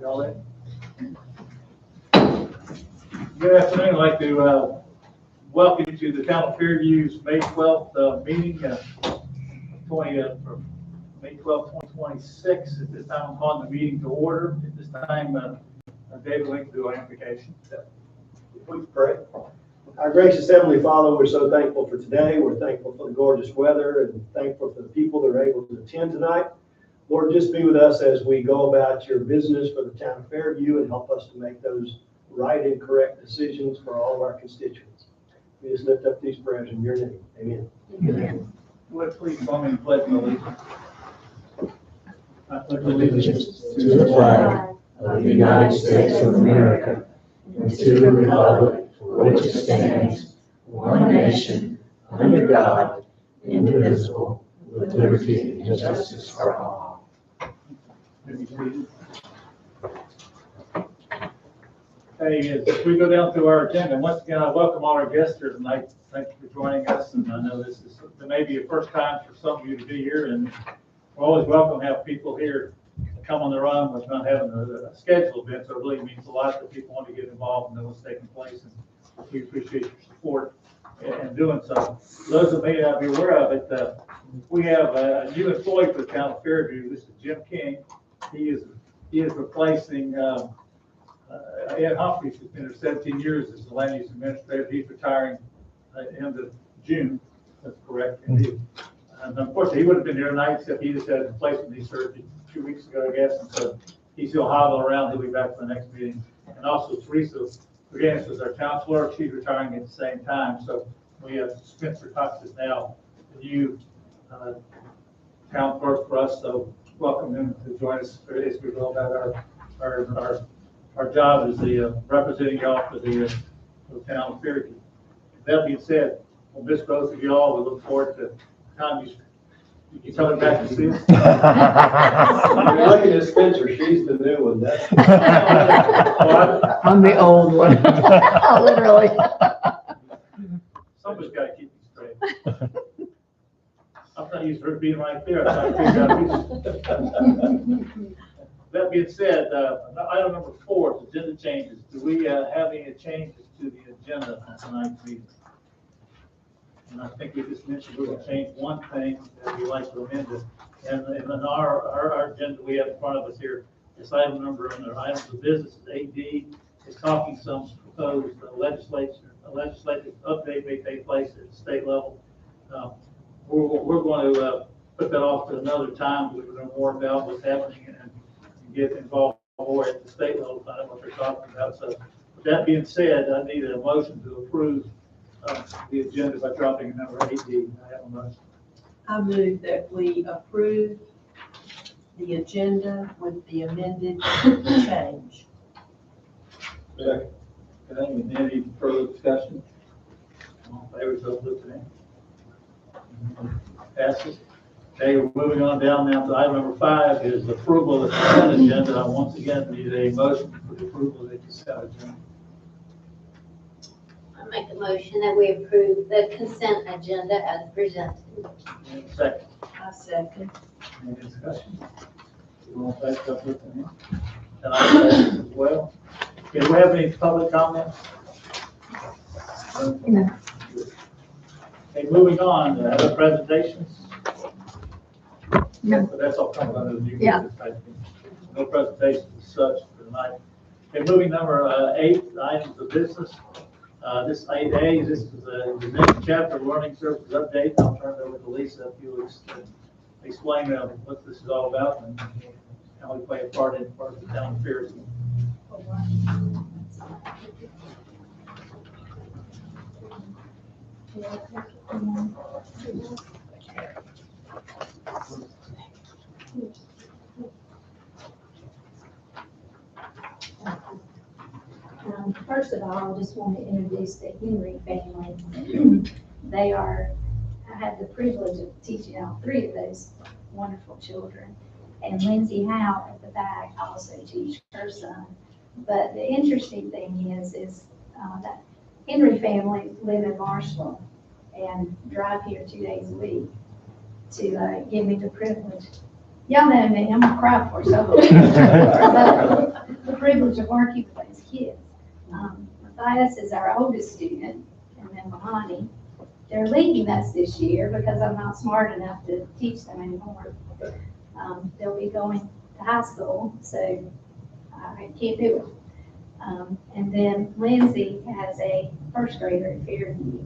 All right. Good afternoon. I'd like to welcome you to the Town of Fairview's May 12th meeting, for May 12th, 2026. At this time, I'm calling the meeting to order. At this time, David Link will do our invocation. Please pray. Our gracious Heavenly Father, we're so thankful for today. We're thankful for the gorgeous weather and thankful for the people that are able to attend tonight. Lord, just be with us as we go about your business for the town of Fairview and help us to make those right and correct decisions for all of our constituents. We just lift up these prayers in your name. Amen. Amen. Would please join me in pledging allegiance. I pledge allegiance to the flag of the United States of America and to the republic for which it stands, one nation, under God, indivisible, with liberty and justice for all. Hey, as we go down through our agenda, once again, I welcome all our guests here tonight. Thank you for joining us, and I know this may be a first time for some of you to be here, and we're always welcome to have people here come on their own with not having a scheduled event, so it really means a lot that people want to get involved and know what's taking place, and we appreciate your support in doing so. For those that may not be aware of it, we have a new employee for the town of Fairview. This is Jim King. He is replacing Ed Humphreys, who's been here 17 years as the land use administrator. He's retiring at the end of June. That's correct, indeed. And unfortunately, he would have been here tonight, except he just had a replacement knee surgery 2 weeks ago, I guess, and so he's still hobbling around. He'll be back for the next meeting. And also Teresa Reganis is our town clerk. She's retiring at the same time. So we have Spencer Cox is now the new town clerk for us. So welcome him to join us as we go about our job as the representing y'all for the town of Fairview. That being said, we'll miss both of y'all. We look forward to the time you coming back to see us. You're looking at Spencer, she's the new one. That's I'm the old one. Literally. Somebody's got to keep you straight. I'm not used to her being right there. I'm trying to figure out That being said, item number 4 is agenda changes. Do we have any changes to the agenda on tonight's meeting? And I think we just mentioned we will change one thing that we like to amend it. And in our agenda we have in front of us here, this item number under items of business is 8D. It's talking some proposed legislative update may take place at the state level. We're going to put that off to another time. We're going to know more about what's happening and get involved more at the state level, find out what they're talking about. So with that being said, I need a motion to approve the agenda by dropping number 8D. I have a motion. I move that we approve the agenda with the amended change. Okay. Any further discussion? All in favor, so vote today. Passes. Okay, we're moving on down now to item number 5 is approval of the consent agenda. I once again need a motion for the approval of the consent agenda. I make a motion that we approve the consent agenda as presented. And a second. I second. Any discussion? You want to take up with me? And I say as well. Okay, do we have any public comments? No. Okay, moving on, other presentations? No. But that's all coming under the new Yeah. business type thing. No presentations as such for tonight. Okay, moving number 8, items of business. This 8A, this is the next chapter, learning services update. I'll turn it over to Lisa if you explain what this is all about and how we play a part of the town affairs. First of all, I just want to introduce the Henry family. I had the privilege of teaching all 3 of those wonderful children. And Lindsay Howe at the back also teach her son. But the interesting thing is that Henry family live in Marshall and drive here 2 days a week to give me the privilege. Y'all know me, I'm a cry for so Matthias is our oldest student, and then Lonnie. They're leaving us this year because I'm not smart enough to teach them anymore. They'll be going to high school, so I can't do it. And then Lindsay has a first grader at Fairview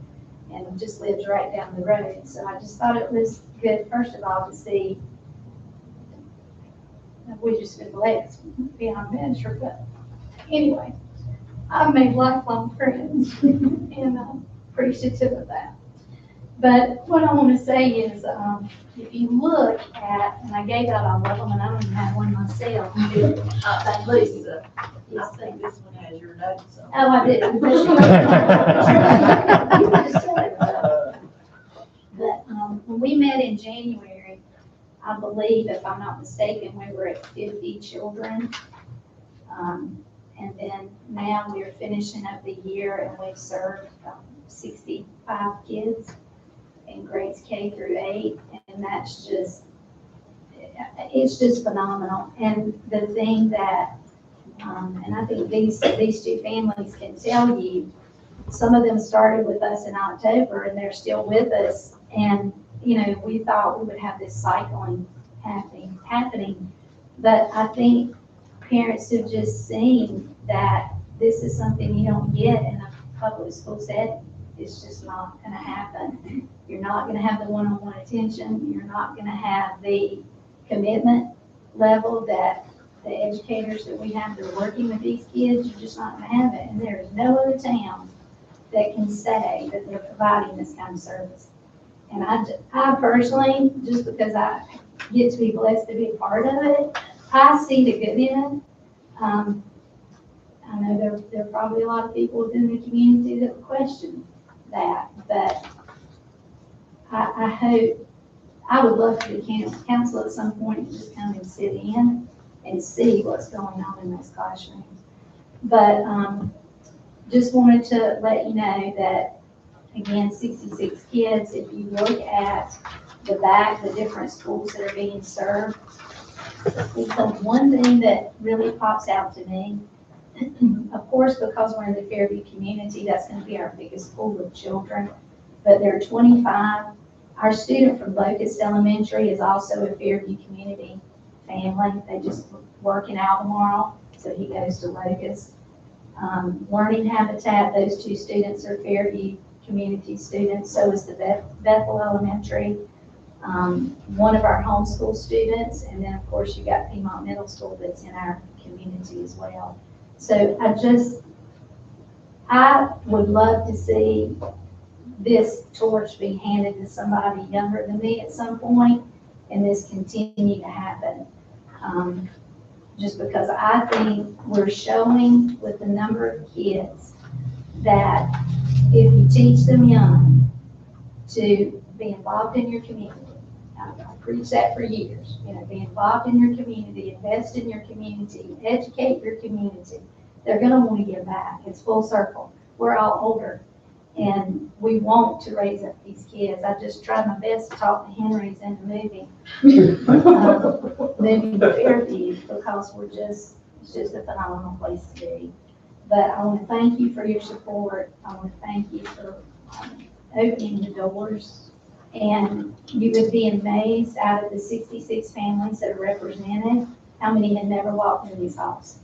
and just lives right down the road. So I just thought it was good, first of all, to see we've just been blessed beyond measure. But anyway, I've made lifelong friends and I'm appreciative of that. But what I want to say is, if you look at, and I gave out all of them, and I don't even have one myself. Lisa, I think this one has your notes on it. Oh, I did. You can just tell it. But when we met in January, I believe, if I'm not mistaken, we were at 50 children. And then now we're finishing up the year and we've served 65 kids in grades K through 8. And that's just, it's just phenomenal. And the thing that, and I think these two families can tell you, some of them started with us in October and they're still with us. And, you know, we thought we would have this cycling happening. But I think parents have just seen that this is something you don't get in a public school setting. It's just not going to happen. You're not going to have the one-on-one attention. You're not going to have the commitment level that the educators that we have that are working with these kids, you're just not going to have it. And there is no other town that can say that they're providing this kind of service. And I personally, just because I get to be blessed to be a part of it, I see the good in it. I know there are probably a lot of people within the community that would question that, but I hope, I would love to be counsel at some point and just come and sit in and see what's going on in those classrooms. But just wanted to let you know that, again, 66 kids, if you look at the back, the different schools that are being served, the one thing that really pops out to me, of course, because we're in the Fairview community, that's going to be our biggest pool of children, but there are 25. Our student from Locust Elementary is also a Fairview community family. They just work in Albemarle, so he goes to Locust. Learning Habitat, those two students are Fairview community students, so is the Bethel Elementary. One of our homeschool students, and then of course you got Piedmont Middle School that's in our community as well. So I would love to see this torch be handed to somebody younger than me at some point, and this continue to happen. Just because I think we're showing with the number of kids that if you teach them young to be involved in your community, I preach that for years, you know, be involved in your community, invest in your community, educate your community. They're going to want to give back. It's full circle. We're all older and we want to raise up these kids. I just tried my best to talk the Henrys into moving to Fairview because it's just a phenomenal place to be. But I want to thank you for your support. I want to thank you for opening the doors. And you would be amazed, out of the 66 families that are represented, how many had never walked in these halls.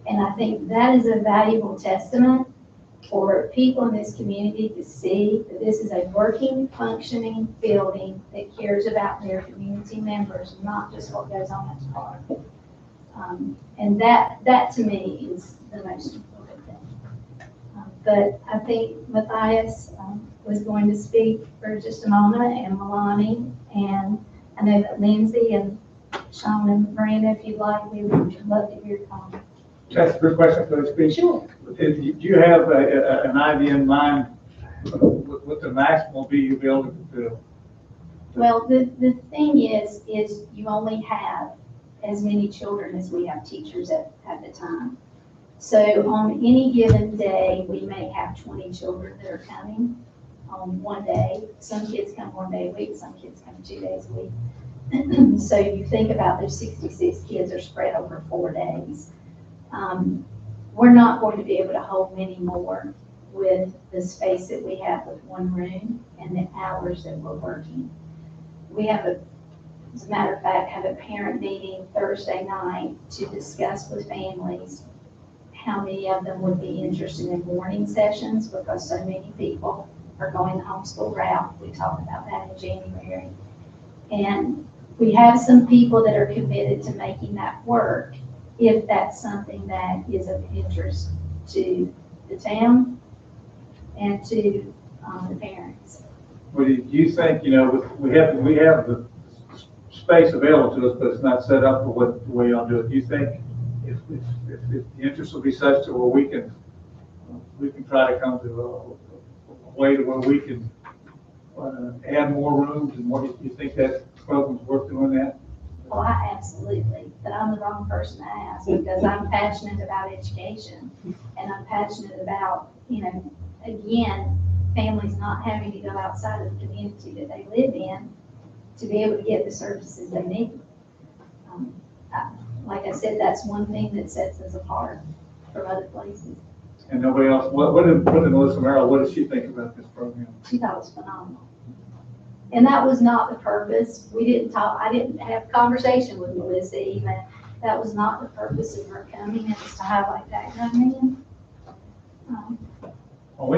And I think that is a valuable testament for people in this community to see that this is a working, functioning building that cares about their community members, not just what goes on at the park. And that to me is the most important thing. But I think Matthias was going to speak for just a moment, and Milani, and I know that Lindsay and Sean and Miranda, if you'd like, we would love to hear your comment. That's a good question for the speech. Sure. Do you have an idea in mind what the maximum will be you'll be able to fulfill? Well, the thing is you only have as many children as we have teachers at the time. So on any given day, we may have 20 children that are coming on one day. Some kids come 1 day a week, some kids come 2 days a week. So you think about those 66 kids are spread over 4 days. we're not going to be able to hold many more with the space that we have with one room and the hours that we're working. We have as a matter of fact, have a parent meeting Thursday night to discuss with families how many of them would be interested in morning sessions, because so many people are going the homeschool route. We talked about that in January. And we have some people that are committed to making that work if that's something that is of interest to the town and to the parents. Well, do you think, you know, we have the space available to us, but it's not set up for what the way y'all do it. Do you think if the interest will be such that where we can try to come to a way to where we can add more rooms and more? Do you think that program's worth doing that? Well, I absolutely, but I'm the wrong person to ask, because I'm passionate about education, and I'm passionate about, you know, again, families not having to go outside of the community that they live in to be able to get the services they need. Like I said, that's one thing that sets us apart from other places. And nobody else, what did Melissa Merrill, what did she think about this program? She thought it was phenomenal. And that was not the purpose. We didn't talk, I didn't have a conversation with Melissa even. That was not the purpose of her coming, it was to highlight that young man. Well,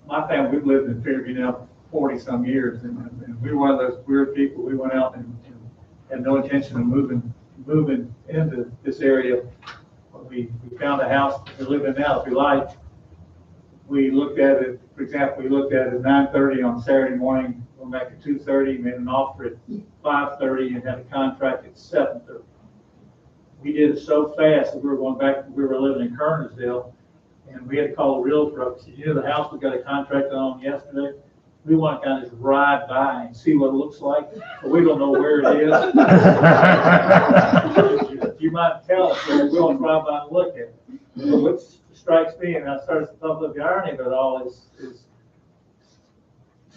my family, we've lived in Fairview now 40-some years, and we were one of those weird people. We went out and had no intention of moving into this area. We found a house we live in now, if you like. We looked at it, for example, we looked at it at 9:30 on Saturday morning, went back at 2:30, made an offer at 5:30, and had a contract at 7:30. We did it so fast that we were going back, we were living in Kernersville, and we had to call the realtor up. You know, the house we got a contract on yesterday, we want to kind of just ride by and see what it looks like, but we don't know where it is. You might tell us, but we'll drive by and look at it. But what strikes me, and I started to talk about the irony of it all, is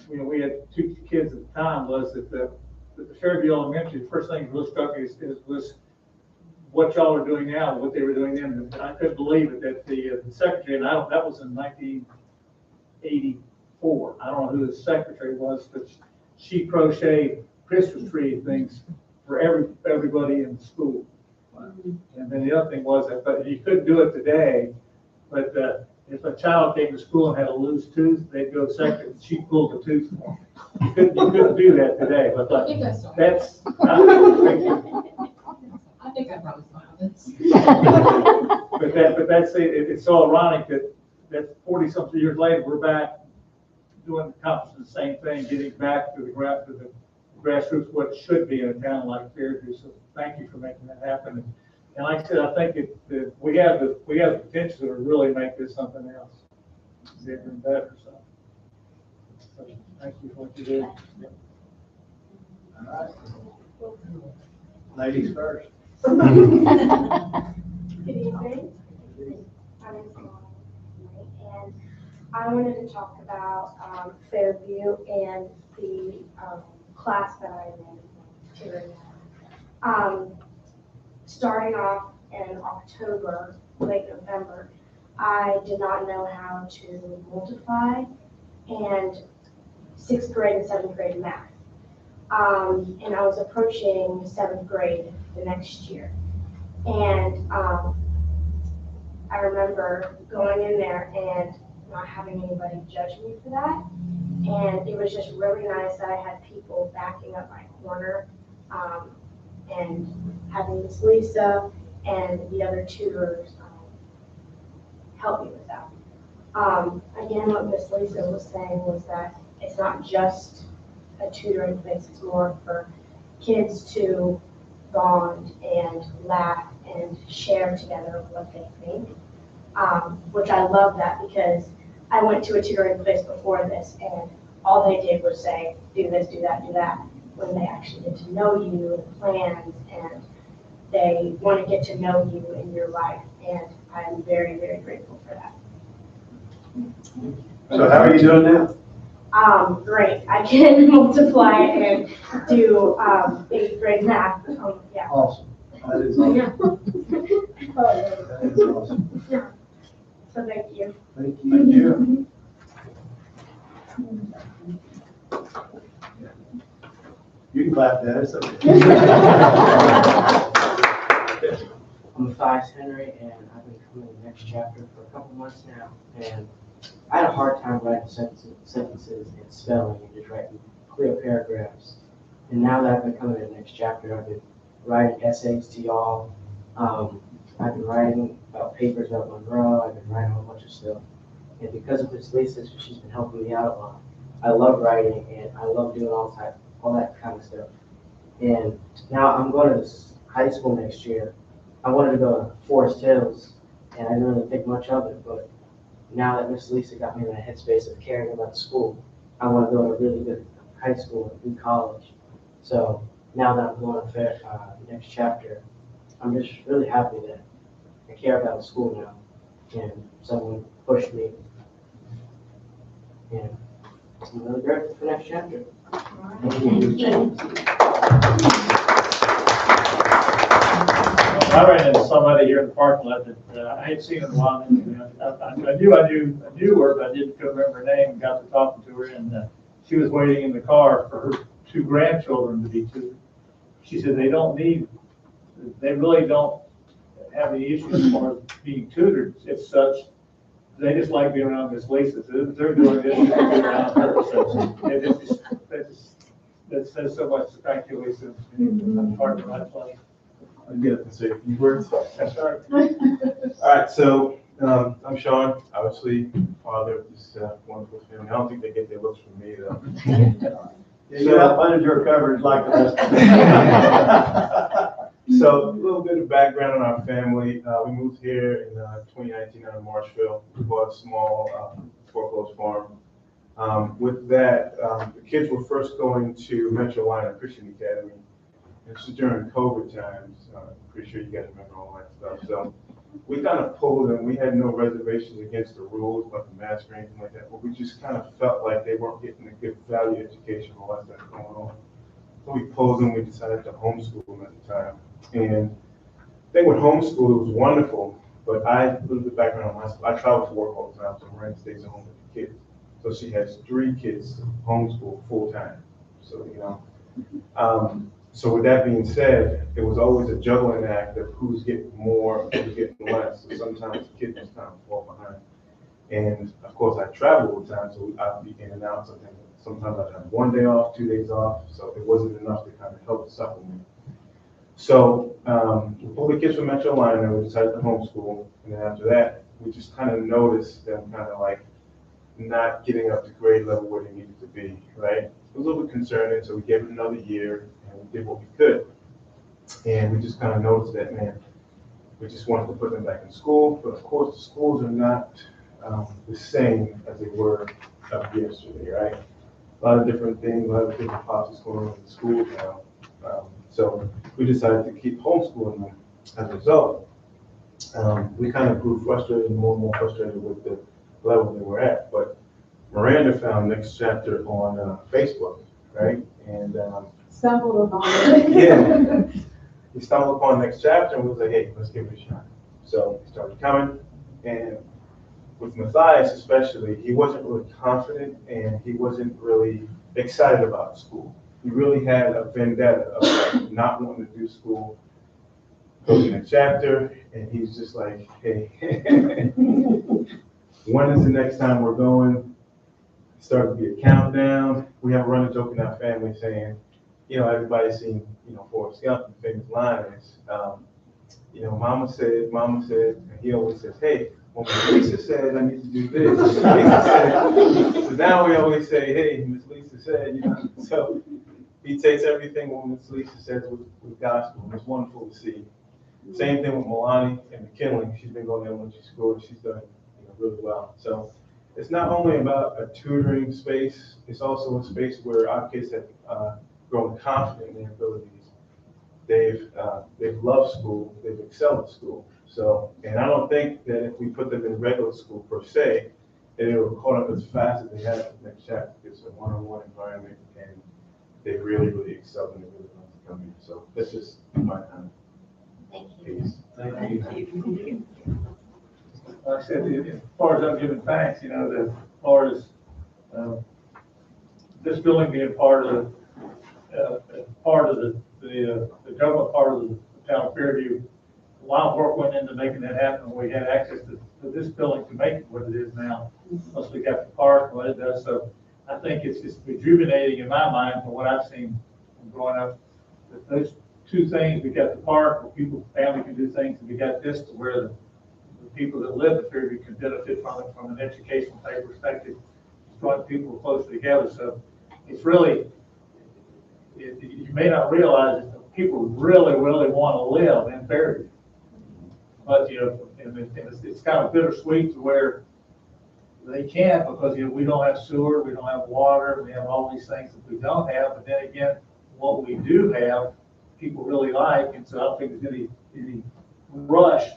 you know, we had 2 kids at the time, was that the Fairview Elementary, the first thing that really struck me was what y'all are doing now, what they were doing then. I couldn't believe it that the secretary, and that was in 1984. I don't know who the secretary was, but she crocheted Christmas tree things for everybody in the school. And then the other thing was that, but you couldn't do it today, but if a child came to school and had a loose tooth, they'd go second, and she pulled the tooth for them. You couldn't do that today, but that's I think I probably saw this. but that's it's so ironic that 40-something years later, we're back accomplishing the same thing, getting back to the grassroots, what it should be in a town like Fairview. So thank you for making that happen. And like I said, I think we have the potential to really make this something else, bigger and better. So thank you for what you do. All right. Ladies first. Good evening. My name is Lauren, and I wanted to talk about Fairview and the class that I'm in tutoring at. Starting off in October, late November, I did not know how to multiply and 6th grade and 7th grade math. And I was approaching 7th grade the next year. And I remember going in there and not having anybody judge me for that. And it was just really nice that I had people backing up my corner, and having Miss Lisa and the other tutors help me with that. Again, what Miss Lisa was saying was that it's not just a tutoring place, it's more for kids to bond and laugh and share together what they think, which I love that, because I went to a tutoring place before this and all they did was say, do this, do that, when they actually get to know you and plans, and they want to get to know you in your life, and I'm very, very grateful for that. So how are you doing now? Great. I can multiply and do 8th grade math. Yeah. Awesome. That is awesome. That's awesome. So thank you. Thank you. You can clap that, it's okay. I'm Matthias Henry, and I've been coming to the next chapter for a couple months now. And I had a hard time writing sentences and spelling and just writing clear paragraphs. And now that I've been coming to the next chapter, I've been writing essays to y'all. I've been writing about papers about Monroe. I've been writing a whole bunch of stuff. And because of Miss Lisa, she's been helping me out a lot. I love writing, and I love doing all that kind of stuff. And now I'm going to high school next year. I wanted to go to Forest Hills, and I didn't really think much of it, but now that Miss Lisa got me in that headspace of caring about school, I want to go to a really good high school, a good college. So now that I'm going to next chapter, I'm just really happy that I care about school now, and someone pushed me. And I'm really grateful for next chapter. Thank you. I ran into somebody here in the parking lot that I hadn't seen in a while. I knew her, but I didn't remember her name. Got to talking to her, and she was waiting in the car for her 2 grandchildren to be tutored. She said they really don't have any issues as far as being tutored as such. They just like being around Miss Lisa. So they're doing this, they're being around her. So that says so much. Thank you, Lisa. I'm part of my play. I get to say a few words. That's right. All right, so I'm Sean, obviously father of this wonderful family. I don't think they get their looks from me though. You have under coverage like the rest of them. So a little bit of background on our family. We moved here in 2019 out of Marshville. We bought a small foreclosed farm. With that, the kids were first going to Metro Line Christian Academy. This is during COVID times. I'm pretty sure you guys remember all that stuff. So we kind of pulled them. We had no reservations against the rules about the mask or anything like that, but we just kind of felt like they weren't getting a good value education for all that stuff going on. So we pulled them. We decided to homeschool them at the time. And the thing with homeschool, it was wonderful, but a little bit background on myself. I travel to work all the time, so Miranda stays at home with the kids. So she has 3 kids to homeschool full time. So, so with that being said, it was always a juggling act of who's getting more and who's getting less. So sometimes the kids just kind of fall behind. And of course, I travel all the time, so I'd be in and out. Sometimes I'd have 1 day off, 2 days off, so it wasn't enough to kind of help supplement. So we pulled the kids from Metro Line and we decided to homeschool. And then after that, we just kind of noticed them kind of like not getting up to grade level where they needed to be, right? It was a little bit concerning, so we gave it another year and we did what we could. And we just kind of noticed that, man, we just wanted to put them back in school, but of course the schools are not the same as they were yesterday, right? A lot of different things, a lot of different policies going on in the schools now. So we decided to keep homeschooling them. As a result, we kind of grew frustrated, more and more frustrated with the level they were at. But Miranda found Next Chapter on Facebook, right? And Stumbled upon it. yeah, we stumbled upon Next Chapter and we was like, hey, let's give it a shot. So we started coming, and with Matthias especially, he wasn't really confident and he wasn't really excited about school. He really had a vendetta of like not wanting to do school. Goes in a chapter, and he's just like, hey, when is the next time we're going? It started to be a countdown. We have a running joke in our family saying, everybody's seen, Forrest Gump, the famous line is, Mama said, and he always says, hey, well, Miss Lisa said I need to do this. Miss Lisa said. So now we always say, hey, Miss Lisa said, So he takes everything what Miss Lisa says with gospel, and it's wonderful to see. Same thing with Milani and McKinley. She's been going to elementary school, and she's done really well. So it's not only about a tutoring space, it's also a space where our kids have grown confident in their abilities. They've loved school, they've excelled at school. So, and I don't think that if we put them in regular school per se, that they were caught up as fast as they had at the Next Chapter. It's a one-on-one environment, and they really, really excel and they really want to come in. So that's just my kind of Thank you. piece. Thank you. like I said, as far as I'm giving thanks, as far as, this building being part of the government part of the town of Fairview, a lot of work went into making that happen. We had access to this building to make it what it is now. Plus we got the park and what it does. So I think it's just rejuvenating in my mind from what I've seen from growing up. Those two things, we got the park where family can do things, and we got this to where the people that live in Fairview can benefit from it from an educational type perspective, drawing people closer together. So it's really, you may not realize it, but people really, really want to live in Fairview. But, and it's kind of bittersweet to where they can't because, we don't have sewer, we don't have water, we have all these things that we don't have. But then again, what we do have, people really like. And so I don't think there's any rush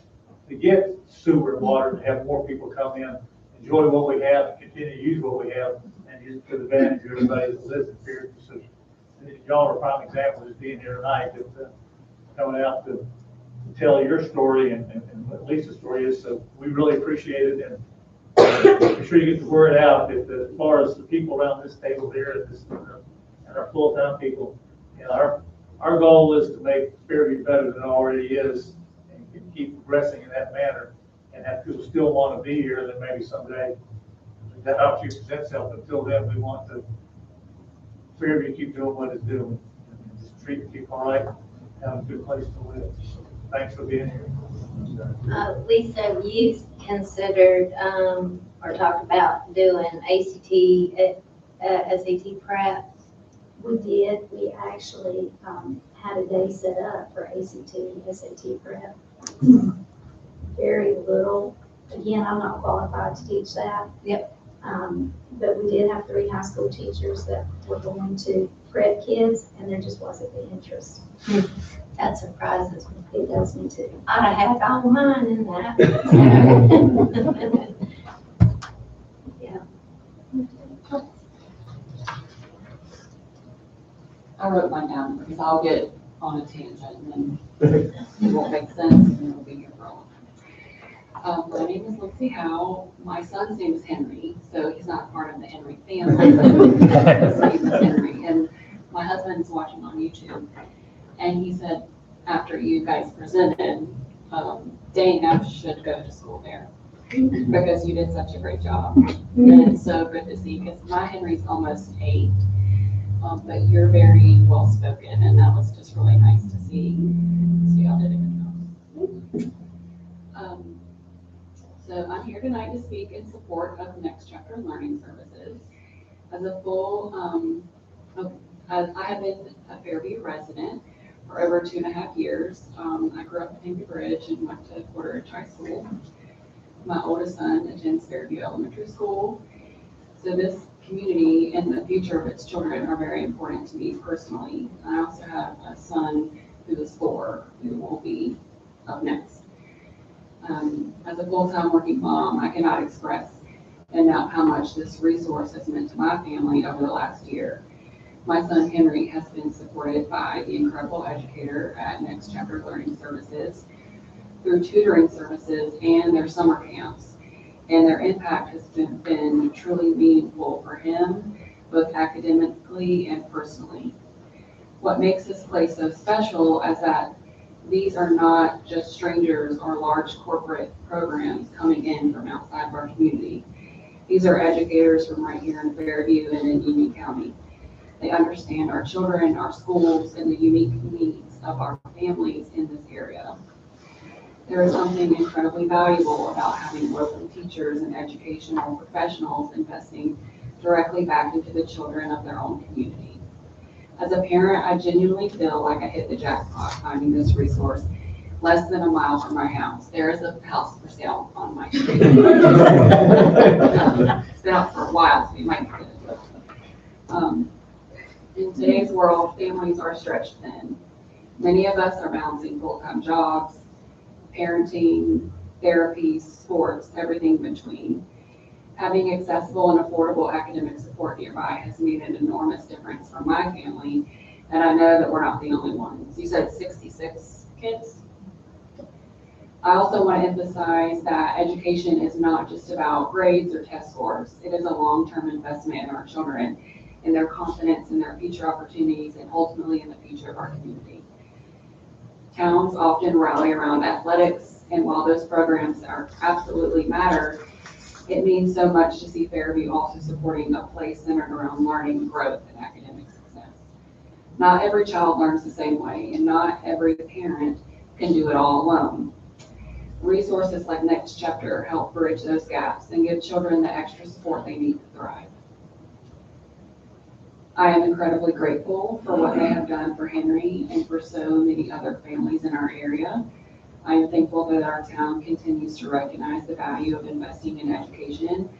to get sewer and water, to have more people come in, enjoy what we have, and continue to use what we have, and use it to the advantage of everybody that lives in Fairview. So y'all are a prime example of being here tonight, that coming out to tell your story and what Lisa's story is. So we really appreciate it, and be sure you get the word out that as far as the people around this table here and our full-time people, our goal is to make Fairview better than it already is, and keep progressing in that manner, and have people still want to be here. And then maybe someday that opportunity presents itself. Until then, we want to Fairview keep doing what it's doing, and just treat people right, have a good place to live. So thanks for being here. Lisa, have you considered, or talked about doing SAT prep? We did. We actually had a day set up for SAT prep. Very little. Again, I'm not qualified to teach that. Yep. But we did have 3 high school teachers that were going to prep kids, and there just wasn't the interest. That surprises me. It does me too. I'd have got mine in that. Yeah. I wrote mine down because I'll get on a tangent and then it won't make sense and then we'll be here for a long time. My name is Lindsay Howe. My son's name is Henry, so he's not part of the Henry family. His name is Henry, and my husband's watching on YouTube, and he said after you guys presented, Dana should go to school there because you did such a great job. And it's so good to see because my Henry's almost 8. But you're very well spoken, and that was just really nice to see. So y'all did a good job. So I'm here tonight to speak in support of Next Chapter Learning Services. As a full, I have been a Fairview resident for over 2.5 years. I grew up in Cambridge and went to Porter High School. My oldest son attends Fairview Elementary School. So this community and the future of its children are very important to me personally. I also have a son who is 4, who will be up next. As a full-time working mom, I cannot express enough how much this resource has meant to my family over the last year. My son Henry has been supported by the incredible educator at Next Chapter Learning Services through tutoring services and their summer camps. And their impact has been truly meaningful for him, both academically and personally. What makes this place so special is that these are not just strangers or large corporate programs coming in from outside of our community. These are educators from right here in Fairview and in Union County. They understand our children, our schools, and the unique needs of our families in this area. There is something incredibly valuable about having local teachers and educational professionals investing directly back into the children of their own community. As a parent, I genuinely feel like I hit the jackpot finding this resource less than a mile from my house. There is a house for sale on my street. It's been out for a while, so you might get it. In today's world, families are stretched thin. Many of us are balancing full-time jobs, parenting, therapy, sports, everything in between. Having accessible and affordable academic support nearby has made an enormous difference for my family, and I know that we're not the only ones. You said 66 kids? I also want to emphasize that education is not just about grades or test scores. It is a long-term investment in our children, in their confidence, in their future opportunities, and ultimately in the future of our community. Towns often rally around athletics, and while those programs are absolutely matter, it means so much to see Fairview also supporting a place centered around learning, growth, and academic success. Not every child learns the same way, and not every parent can do it all alone. Resources like Next Chapter help bridge those gaps and give children the extra support they need to thrive. I am incredibly grateful for what they have done for Henry and for so many other families in our area. I am thankful that our town continues to recognize the value of investing in education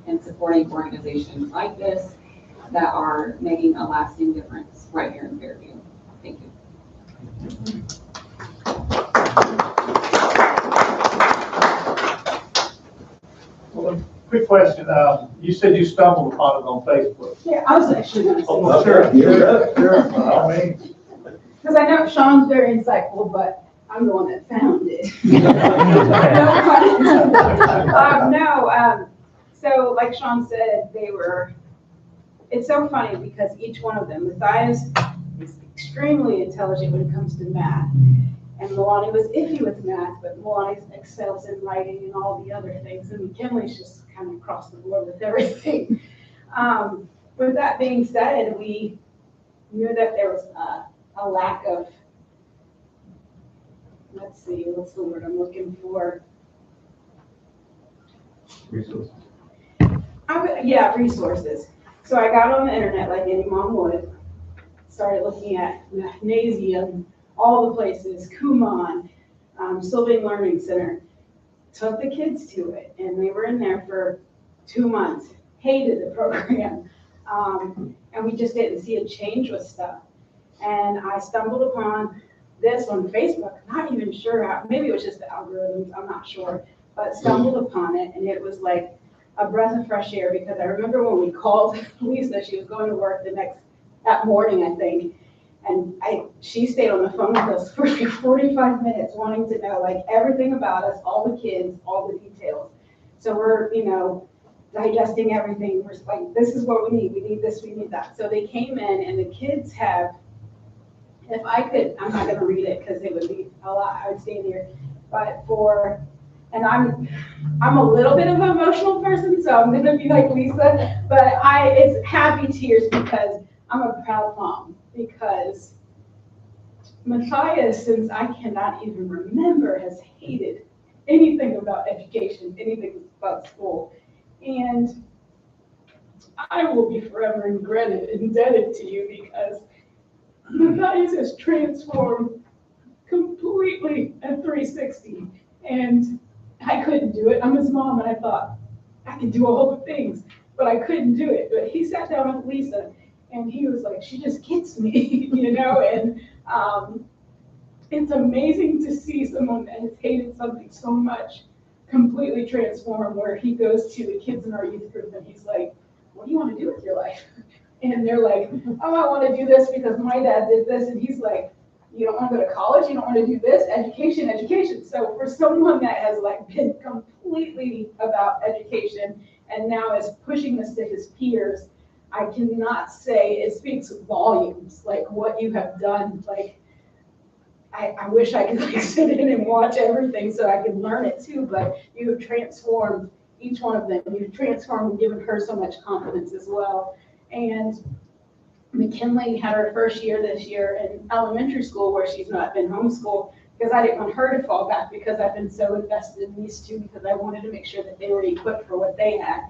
and supporting organizations like this that are making a lasting difference right here in Fairview. Thank you. Well, quick question. You said you stumbled upon it on Facebook. Yeah, I was actually going to say, Oh, sure. Sure. I mean, because I know Sean's very insightful, but I'm the one that found it. So like Sean said, it's so funny because each one of them, Matthias is extremely intelligent when it comes to math. And Milani was iffy with math, but Milani excels in writing and all the other things. And McKinley's just kind of across the board with everything. With that being said, we knew that there was a lack of, let's see, what's the word I'm looking for? Resources. Resources. So I got on the internet like any mom would, started looking at Mathnasium, all the places, Kumon, Sylvan Learning Center, took the kids to it, and they were in there for 2 months, hated the program, and we just didn't see a change with stuff. And I stumbled upon this on Facebook, not even sure how, maybe it was just the algorithms, I'm not sure, but stumbled upon it, and it was like a breath of fresh air, because I remember when we called Lisa, she was going to work that morning, I think, and she stayed on the phone with us for 45 minutes wanting to know like everything about us, all the kids, all the details. So we're, digesting everything. We're like, this is what we need this, we need that. So they came in and the kids have, if I could, I'm not gonna read it because it would be a lot, I would stand here, but and I'm a little bit of an emotional person, so I'm gonna be like Lisa, but it's happy tears because I'm a proud mom, because Matthias, since I cannot even remember, has hated anything about education, anything about school. And I will be forever indebted to you, because Matthias has transformed completely at 360. And I couldn't do it. I'm his mom, and I thought I could do all the things, but I couldn't do it. But he sat down with Lisa, and he was like, she just gets me, and it's amazing to see someone that has hated something so much completely transform, where he goes to the kids in our youth group and he's like, what do you want to do with your life? And they're like, oh, I want to do this because my dad did this. And he's like, you don't want to go to college? You don't want to do this? Education. So for someone that has been completely about education and now is pushing this to his peers, I cannot say, it speaks volumes, what you have done. I wish I could sit in and watch everything so I could learn it too, but you have transformed each one of them. You've transformed and given her so much confidence as well. And McKinley had her first year this year in elementary school, where she's not been homeschooled, because I didn't want her to fall back, because I've been so invested in these two, because I wanted to make sure that they were equipped for what they had.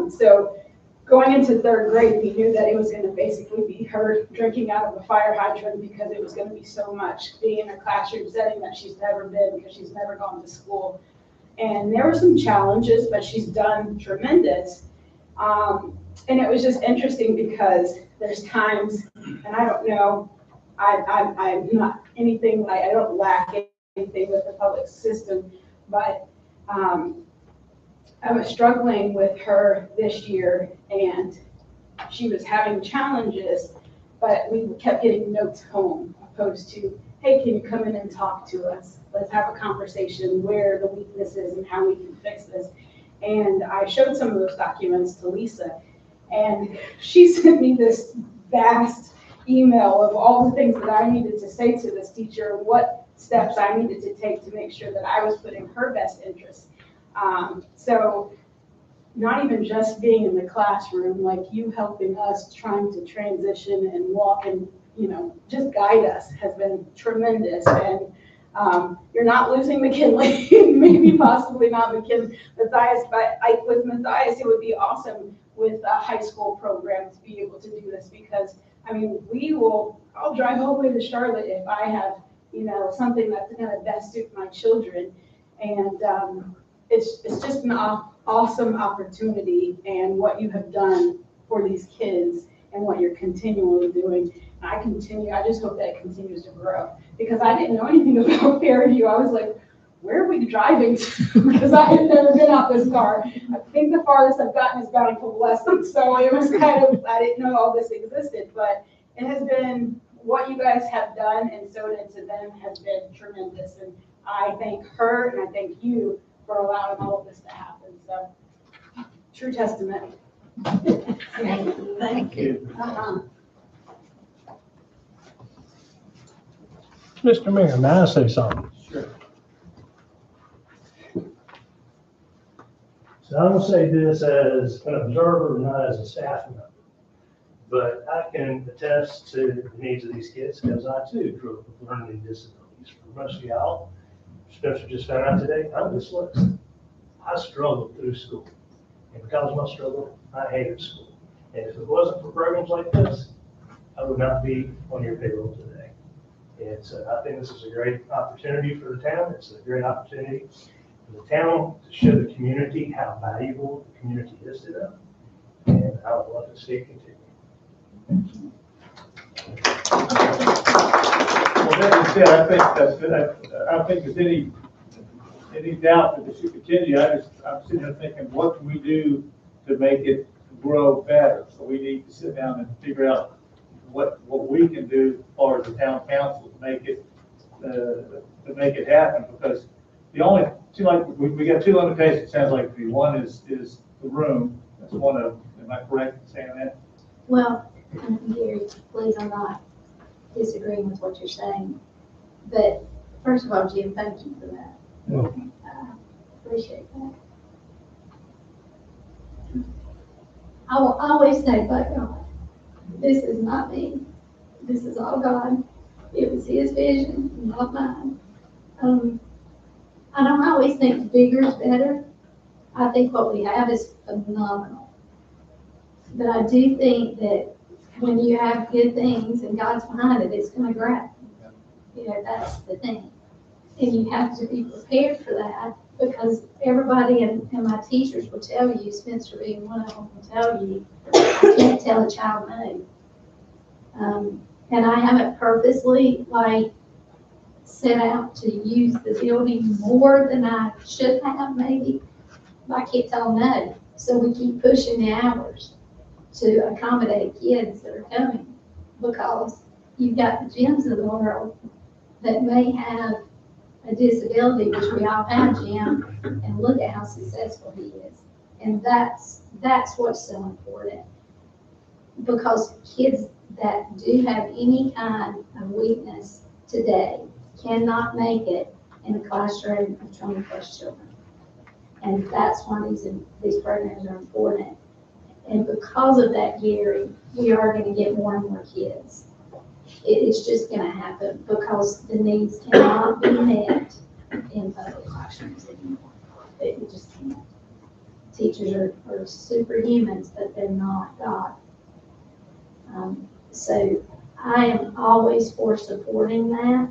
So going into 3rd grade, we knew that it was going to basically be her drinking out of a fire hydrant, because it was going to be so much being in a classroom setting that she's never been, because she's never gone to school. And there were some challenges, but she's done tremendous. And it was just interesting, because there's times, and I don't know, I'm not anything, I don't lack anything with the public system, but I was struggling with her this year, and she was having challenges, but we kept getting notes home, opposed to, hey, can you come in and talk to us? Let's have a conversation where the weakness is and how we can fix this. And I showed some of those documents to Lisa, and she sent me this vast email of all the things that I needed to say to this teacher, what steps I needed to take to make sure that I was putting her best interests. So not even just being in the classroom, like you helping us trying to transition and walk and, just guide us has been tremendous. And you're not losing McKinley, maybe possibly not Matthias, but with Matthias, it would be awesome with a high school program to be able to do this, because I'll drive all the way to Charlotte if I have, something that's gonna best suit my children. And it's just an awesome opportunity, and what you have done for these kids and what you're continually doing. I just hope that it continues to grow, because I didn't know anything about Fairview. I was like, where are we driving to? Because I had never been out this far. I think the farthest I've gotten is Bountiful Blessing. So it was I didn't know all this existed, but it has been, what you guys have done and sewed into them has been tremendous. And I thank her and I thank you for allowing all of this to happen. So, true testament. Thank you. Mr. Mayor, may I say something? Sure. So I'm gonna say this as an observer, not as a staff member. But I can attest to the needs of these kids, because I too grew up with learning disabilities. For most of y'all, Spencer just found out today, I'm dyslexic. I struggled through school. And because of my struggle, I hated school. And if it wasn't for programs like this, I would not be on your payroll today. And so I think this is a great opportunity for the town. It's a great opportunity for the town to show the community how valuable the community is to them. And I would love to see it continue. Well, that being said, I think if any doubt that this should continue, I'm sitting there thinking, what can we do to make it grow better? So we need to sit down and figure out what we can do as far as the town council to make it happen, because we got two limitations. It sounds like one is the room. That's one of them. Am I correct in saying that? Well, Gary, please, I'm not disagreeing with what you're saying, but first of all, Jim, thank you for that. Welcome. Appreciate that. I will always say, but God, this is not me. This is all God. It was His vision, not mine. I don't always think bigger is better. I think what we have is phenomenal. But I do think that when you have good things and God's behind it, it's going to grow. That's the thing. And you have to be prepared for that, because everybody and my teachers will tell you, Spencer being one of them, will tell you, you can't tell a child no. And I haven't purposely set out to use the building more than I should have, maybe. But I can't tell them no. So we keep pushing the hours to accommodate kids that are coming, because you've got the Jims of the world that may have a disability, which we all have, Jim, and look at how successful he is. And that's what's so important, because kids that do have any kind of weakness today cannot make it in a classroom of 20 plus children. And that's why these programs are important. And because of that, Gary, we are going to get more and more kids. It's just going to happen, because the needs cannot be met in public classrooms anymore. It just can't. Teachers are superhumans, but they're not God. So I am always for supporting that.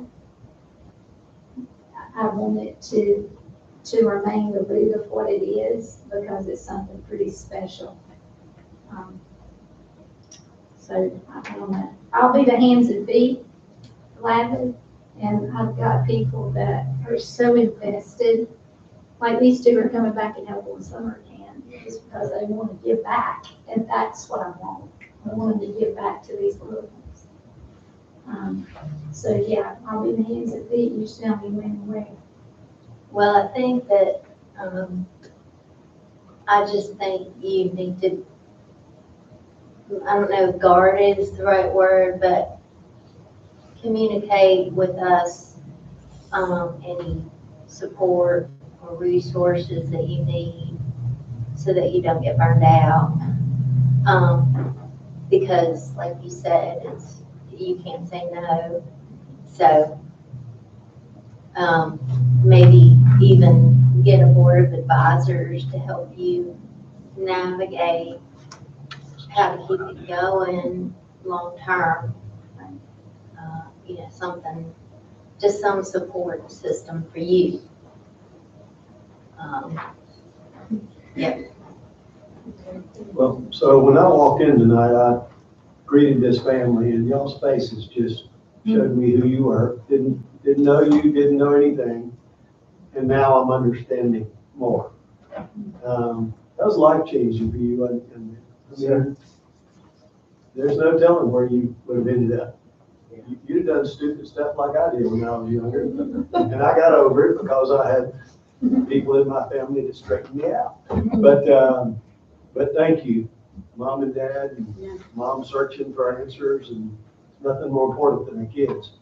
I want it to remain the root of what it is, because it's something pretty special. So I don't know. I'll be the hands and feet, gladly. And I've got people that are so invested. Like these two are coming back and helping with summer camp just because they want to give back. And that's what I want. I want them to give back to these little ones. So yeah, I'll be the hands and feet, you just tell me when and where. Well, I think that, I just think you need to, I don't know if guard is the right word, but communicate with us, any support or resources that you need so that you don't get burned out. Because like you said, you can't say no. So, maybe even get a board of advisors to help you navigate how to keep it going long-term. Something, just some support system for you. Yeah. Well, so when I walked in tonight, I greeted this family, and y'all's faces just showed me who you were. Didn't know you, didn't know anything, and now I'm understanding more. That was life-changing for you, and I mean, there's no telling where you would have ended up. You'd have done stupid stuff like I did when I was younger, and I got over it because I had people in my family that straightened me out. But thank you, Mom and Dad, and Mom searching for answers, and nothing more important than the kids,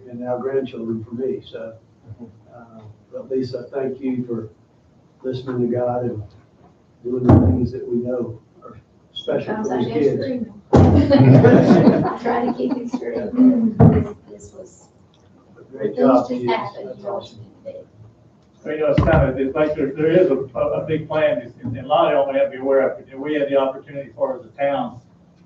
and now grandchildren for me. So, but Lisa, thank you for listening to God and doing the things that we know are special for these kids. I try to keep it straight, but this was, Great things job, just kids. happened, That's you know. awesome. It's kind of, it's like there is a big plan, and a lot of y'all may have to be aware of it. We had the opportunity for as a town,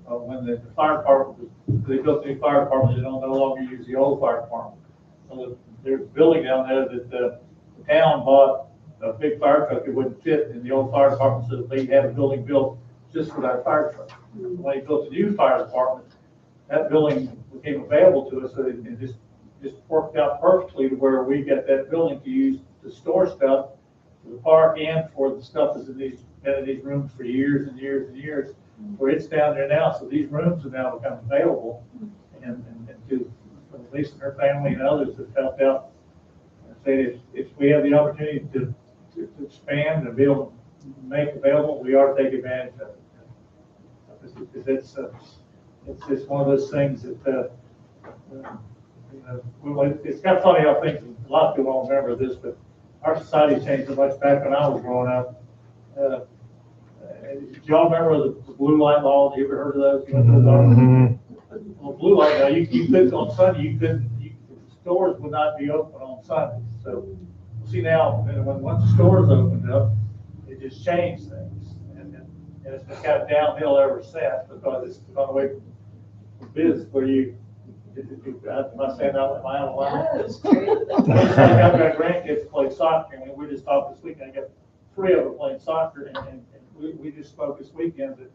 when the fire department, they built the new fire department, they don't no longer use the old fire department. So there's a building down there that the town bought a big fire truck that wouldn't fit in the old fire department, so they had a building built just for that fire truck. When they built the new fire department, that building became available to us, so it just worked out perfectly to where we got that building to use to store stuff for the park and for the stuff that's been in these rooms for years and years and years, where it's down there now. So these rooms have now become available, and to Lisa and her family and others have helped out. I say if we have the opportunity to expand and be able to make available, we ought to take advantage of it. Because it's one of those things that, it's kind of funny how things, a lot of people don't remember this, but our society changed so much back when I was growing up. Do y'all remember the blue light laws? You ever heard of those? Well, blue light, now you couldn't on Sunday, stores would not be open on Sundays. So see now, once the stores opened up, it just changed things. And it's been kind of downhill ever since, because it's gone away from business where am I saying that out loud? No, it's true. I've got grandkids play soccer, and we just talked this weekend. I got 3 of them playing soccer, and we just spoke this weekend that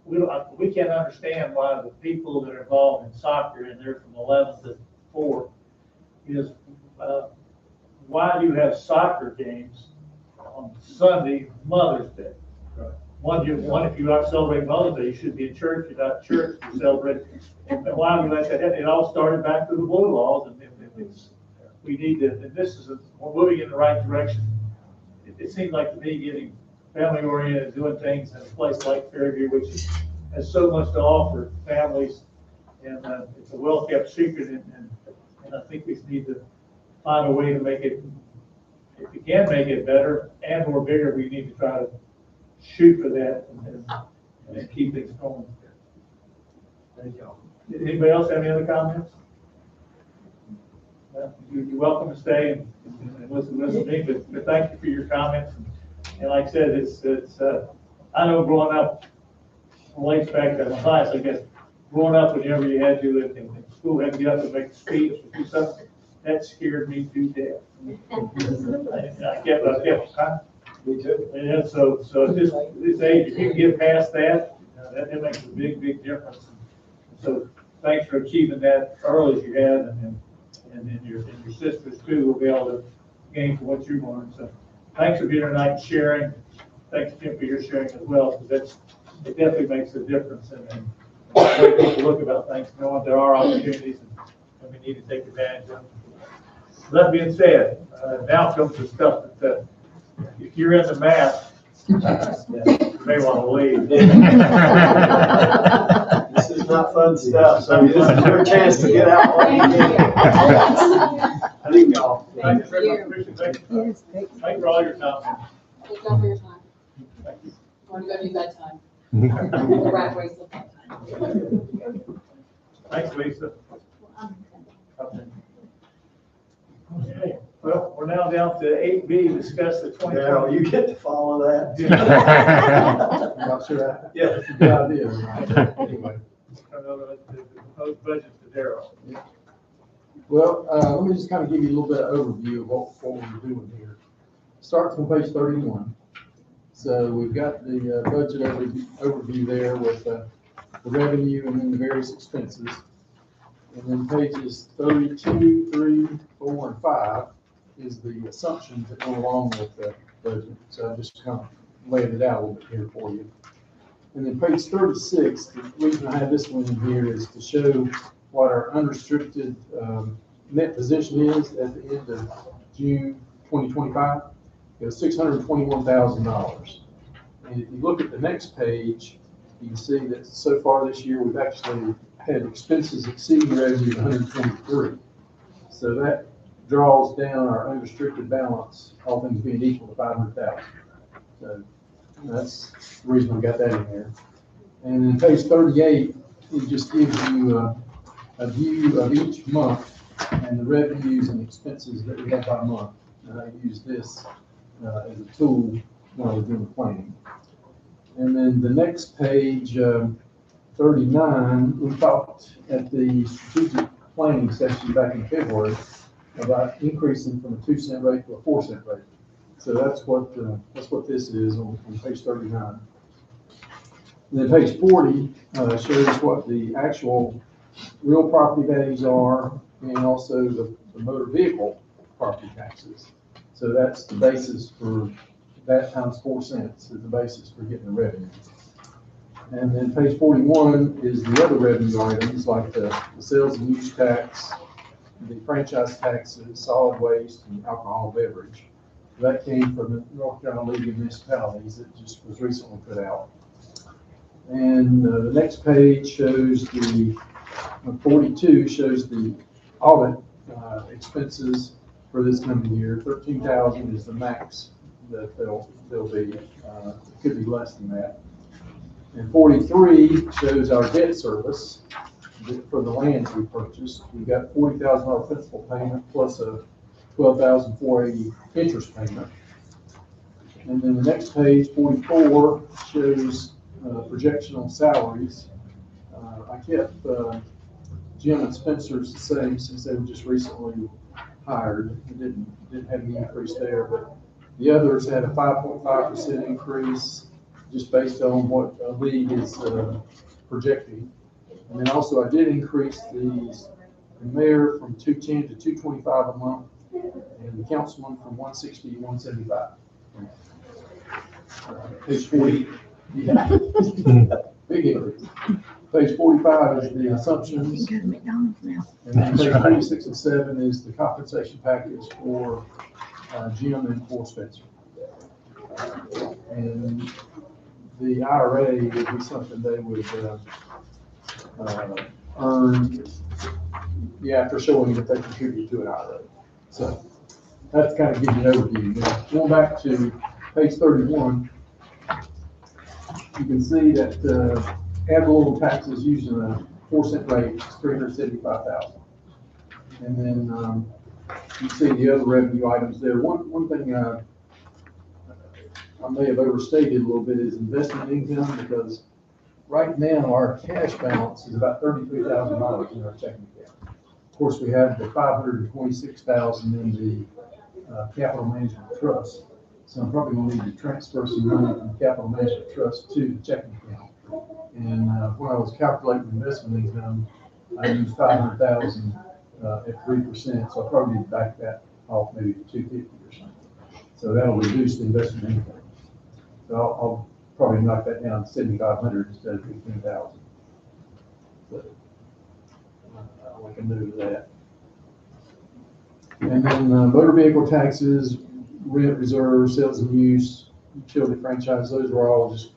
we can't understand why the people that are involved in soccer, and they're from 11 to 4, is why do you have soccer games on Sunday, Mother's Day? One, if you are celebrating Mother's Day, you should be in church. You're not in church, you celebrate. And why do we let that happen? It all started back to the blue laws, and we need to, and we're moving in the right direction. It seems like to me getting family oriented, doing things in a place like Fairview, which has so much to offer families, and it's a well kept secret, and I think we need to find a way to make it, if we can make it better and or bigger, we need to try to shoot for that and keep things going. Thank y'all. Anybody else have any other comments? You're welcome to stay and listen to me, but thank you for your comments. And like I said, it's I know growing up, relates back to my class, I guess, growing up whenever you had to, in school, had to get up and make a speech or do something, that scared me to death. I kept, Me too. and so just this age, if you can get past that, that makes a big difference. So thanks for achieving that early as you had, and your sisters too will be able to gain from what you learned. So thanks for being here tonight and sharing. Thanks, Jim, for your sharing as well, because it definitely makes a difference. And way people look about things, knowing there are opportunities and we need to take advantage of them. That being said, now comes the stuff that, if you're into math, you may want to leave. This is not fun stuff, so this is your chance to get out while you can. Thank y'all. Thank you very much. Appreciate it. Yes, Thank you for all your time. Thank y'all for your time. Thank you. Want to go do bedtime? The rat race of bedtime. Thanks, Lisa. Okay, well, we're now down to 8B, discuss the 2020. Now, you get to follow that. Not sure. Yeah. That's a good idea. Right? Anyway. The proposed budget to Darrell. Well, let me just kind of give you a little bit of overview of what we're doing here. Starts on page 31. So we've got the budget overview there with the revenue and then the various expenses. And then pages 32, 3, 4, and 5 is the assumptions that go along with the budget. So I just kind of laid it out a little bit here for you. And then page 36, the reason I have this one in here is to show what our unrestricted net position is at the end of June 2025. It was $621,000. And if you look at the next page, you can see that so far this year, we've actually had expenses exceeding revenue of 123. So that draws down our unrestricted balance, all things being equal to 500,000. So that's the reason we got that in there. And then page 38, it just gives you a view of each month and the revenues and expenses that we have by month. And I use this as a tool when I was doing the planning. And then the next page, 39, we talked at the strategic planning session back in February about increasing from a 2-cent rate to a 4-cent rate. So that's what this is on page 39. And then page 40 shows what the actual real property values are and also the motor vehicle property taxes. So that's the basis for that times 4 cents is the basis for getting the revenue. And then page 41 is the other revenue items like the sales and use tax, the franchise taxes, solid waste, and alcohol beverage. That came from the North Carolina League of Municipalities that just was recently put out. And the next page shows the 42 shows the audit expenses for this coming year. 13,000 is the max that they'll be. It could be less than that. And 43 shows our debt service for the lands we purchased. We've got $40,000 principal payment plus a $12,480 interest payment. And then the next page, 44, shows projection on salaries. I kept Jim and Spencer's the same since they were just recently hired. It didn't have any increase there, but the others had a 5.5% increase just based on what the league is projecting. And then also I did increase the mayor from 210 to 225 a month and the councilman from 160 to 175. Page 40, yeah. Big increase. Page 45 is the assumptions. And then page 46 and 7 is the compensation package for Jim and for Spencer. And the IRA would be something they would earn after showing that they contribute to an IRA. So that's kind of giving you an overview. Now, going back to page 31, you can see that ad valorem taxes using a 4-cent rate is $375,000. And then you see the other revenue items there. One thing I may have overstated a little bit is investment income, because right now our cash balance is about $33,000 in our checking account. Of course, we have the $526,000 in the capital management trust. So I'm probably going to need to transfer some money from the capital management trust to the checking account. And when I was calculating investment income, I used $500,000 at 3%. So I probably need to back that off maybe to $250,000 or something. So that'll reduce the investment income. So I'll probably knock that down to $7,500 instead of $15,000. So, we can move that. And then motor vehicle taxes, rent reserve, sales and use, utility franchise, those are all just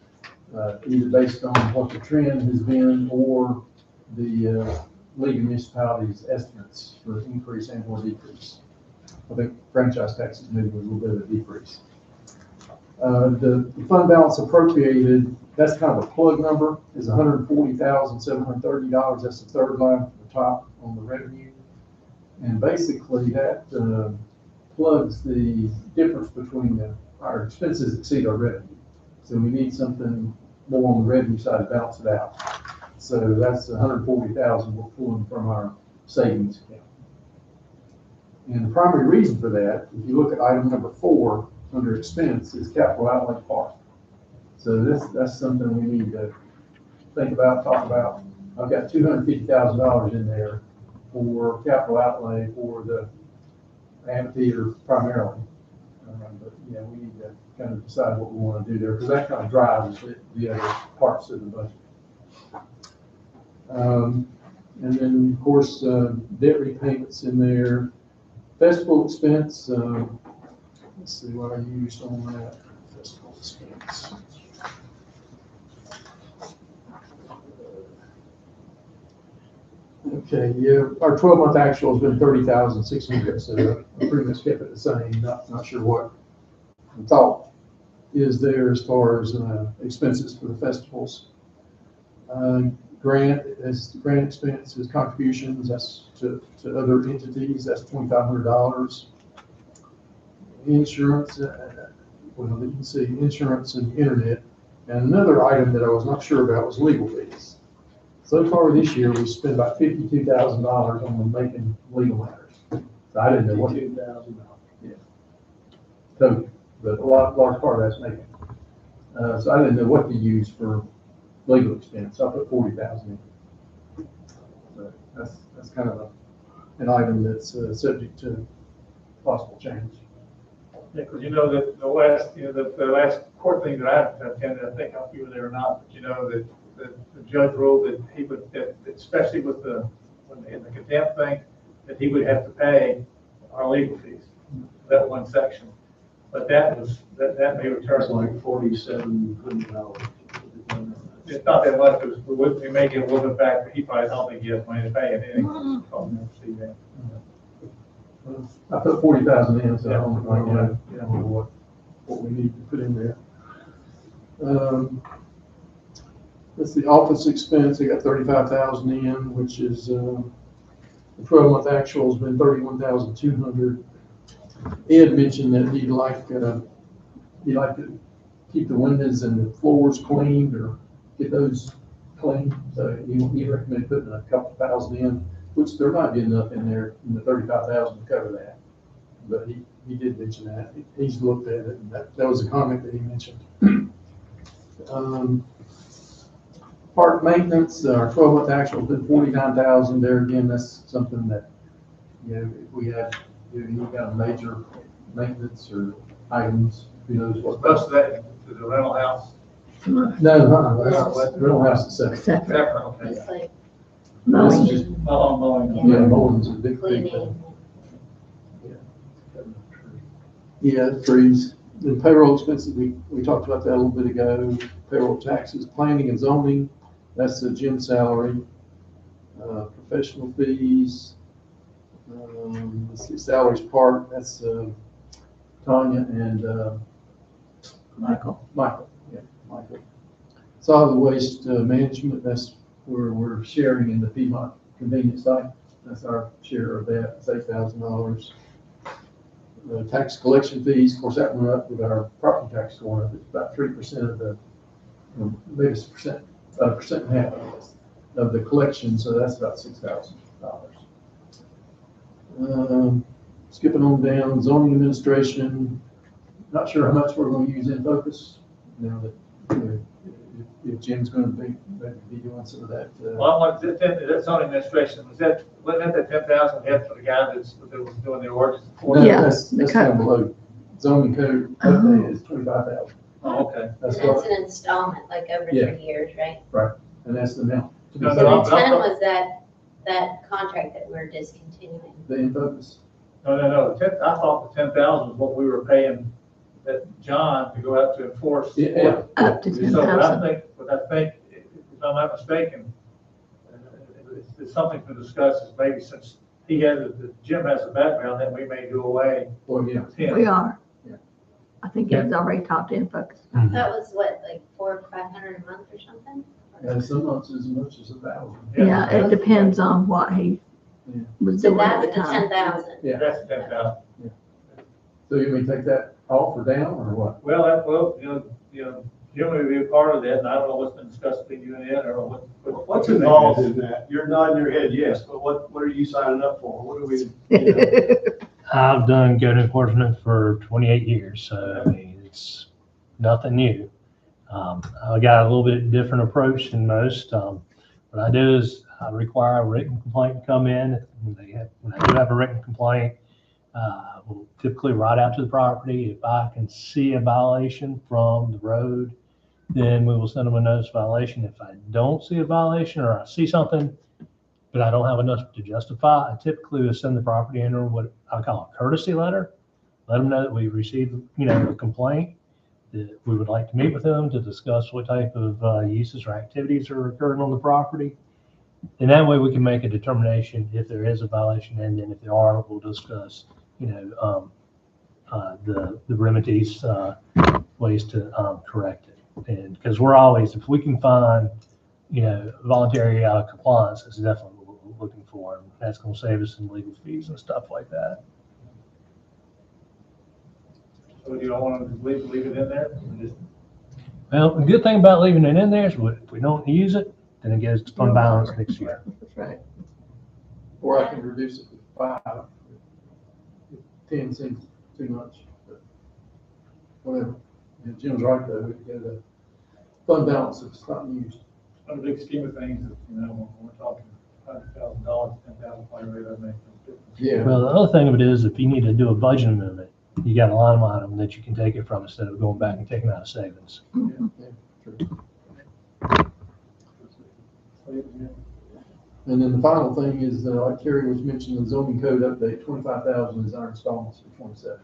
either based on what the trend has been or the league of municipalities estimates for increase and or decrease. I think franchise taxes maybe was a little bit of a decrease. The fund balance appropriated, that's kind of a plug number, is $140,730. That's the third line from the top on the revenue. And basically that plugs the difference between our expenses exceed our revenue. So we need something more on the revenue side to balance it out. So that's 140,000 we're pulling from our savings account. And the primary reason for that, if you look at item number 4 under expense, is capital outlay part. So that's something we need to think about, talk about. I've got $250,000 in there for capital outlay for the amphitheater primarily. But yeah, we need to kind of decide what we want to do there because that kind of drives the other parts of the budget. And then of course, debt repayments in there. Festival expense, let's see what I used on that festival expense. Okay, yeah, our 12-month actual has been 30,600, so I pretty much kept it the same. Not sure what the thought is there as far as expenses for the festivals. Grant expense is contributions. That's to other entities. That's $2,500. Insurance, well, you can see insurance and internet. And another item that I was not sure about was legal fees. So far this year, we spent about $52,000 on making legal matters. So I didn't know what. $52,000. Yeah. Total, but a large part of that's making. So I didn't know what to use for legal expense. I put $40,000 in. So that's kind of an item that's subject to possible change. Yeah, because you know that the last court thing that I attended, I think you were there or not, but you know that the judge ruled that he would, especially with in the contempt thing, that he would have to pay our legal fees, that one section. But that may return. It's like $4,700. It's not that much, we may get a little bit back, but he probably don't think he has money to pay it anyway. See that. I put 40,000 in, so I don't know what we need to put in there. That's the office expense. I got 35,000 in, which is the 12-month actual has been 31,200. Ed mentioned that he'd like to keep the windows and the floors cleaned or get those cleaned. So he recommended putting a couple thousand in, which there might be enough in there in the 35,000 to cover that. But he did mention that. He's looked at it, and that was a comment that he mentioned. Park maintenance, our 12-month actual has been 49,000. There again, that's something that, if we had, you got a major maintenance or items, who knows what. Most of that to the rental house. No, rental house is separate. Separate, okay. It's like This is just, Mowing. yeah, mowing's a big thing. cleaning. Yeah, trees. The payroll expenses, we talked about that a little bit ago. Payroll taxes, planning and zoning, that's the gym salary. Professional fees, let's see, salaries part, that's Tanya and Michael. Yeah, Michael. Solid waste management, that's where we're sharing in the Piedmont convenience site. That's our share of that, it's $8,000. Tax collection fees, of course, that went up with our property tax going up. It's about 3% of the, maybe it's percent and a half of the collection, so that's about $6,000. Skipping on down, zoning administration, not sure how much we're going to use in focus. That if Jim's going to be doing some of that. Well, that zoning administration, wasn't that the 10,000 we had for the guy that was doing the ordinance? No, Yeah, that's the kind of code. below. Zoning code update is 25,000. Oh, okay. That's That's what, an installment, like over Yeah. 3 years, right? and that's the amount. to be No, So no, the saved. 10 was that contract that we're discontinuing. The Infocus. No, I thought the 10,000 was what we were paying that John to go out to enforce. Yeah. Up to So, but I 10,000. think, if I'm not mistaken, it's something to discuss, is maybe since Jim has a background, then we may do away Well, yeah. with him. We are. Yeah. I think it was already talked in focus. That was what, like 400 or 500 a month or something? And some months as much as 1,000. Yeah, it depends on what he Yeah. was So doing at that's the the time. 10,000. Yeah. That's 10,000. So you may take that off or down or what? Well, Jim will be a part of that, and I don't know what's been discussed between you and Ed, or What's involved in that? You're nodding your head, yes, but what are you signing up for? What are we, you know? I've done code enforcement for 28 years, so I mean, it's nothing new. I got a little bit different approach than most. What I do is I require a written complaint to come in. When I do have a written complaint, we'll typically ride out to the property. If I can see a violation from the road, then we will send them a notice violation. If I don't see a violation or I see something, but I don't have enough to justify, I typically will send the property owner what I call a courtesy letter. Let them know that we received, a complaint, that we would like to meet with them to discuss what type of uses or activities are occurring on the property. And that way we can make a determination if there is a violation, and then if there are, we'll discuss, the remedies, ways to correct it. And because we're always, if we can find, voluntary compliance, it's definitely what we're looking for. And that's going to save us some legal fees and stuff like that. So do you all want to leave it in there? Well, the good thing about leaving it in there is if we don't use it, then it goes to fund balance next year. That's right. Or I can reduce it to 5. 10 seems too much, but whatever. Yeah, Jim's right though, we get a fund balance if it's not used. On the big scheme of things, when we're talking $100,000, 10,000, probably doesn't make no difference. Yeah. Well, the other thing of it is, if you need to do a budget amendment, you got a line item that you can take it from instead of going back and taking out of savings. And then the final thing is, like Kerry was mentioning, the zoning code update, 25,000 is our installments for 27.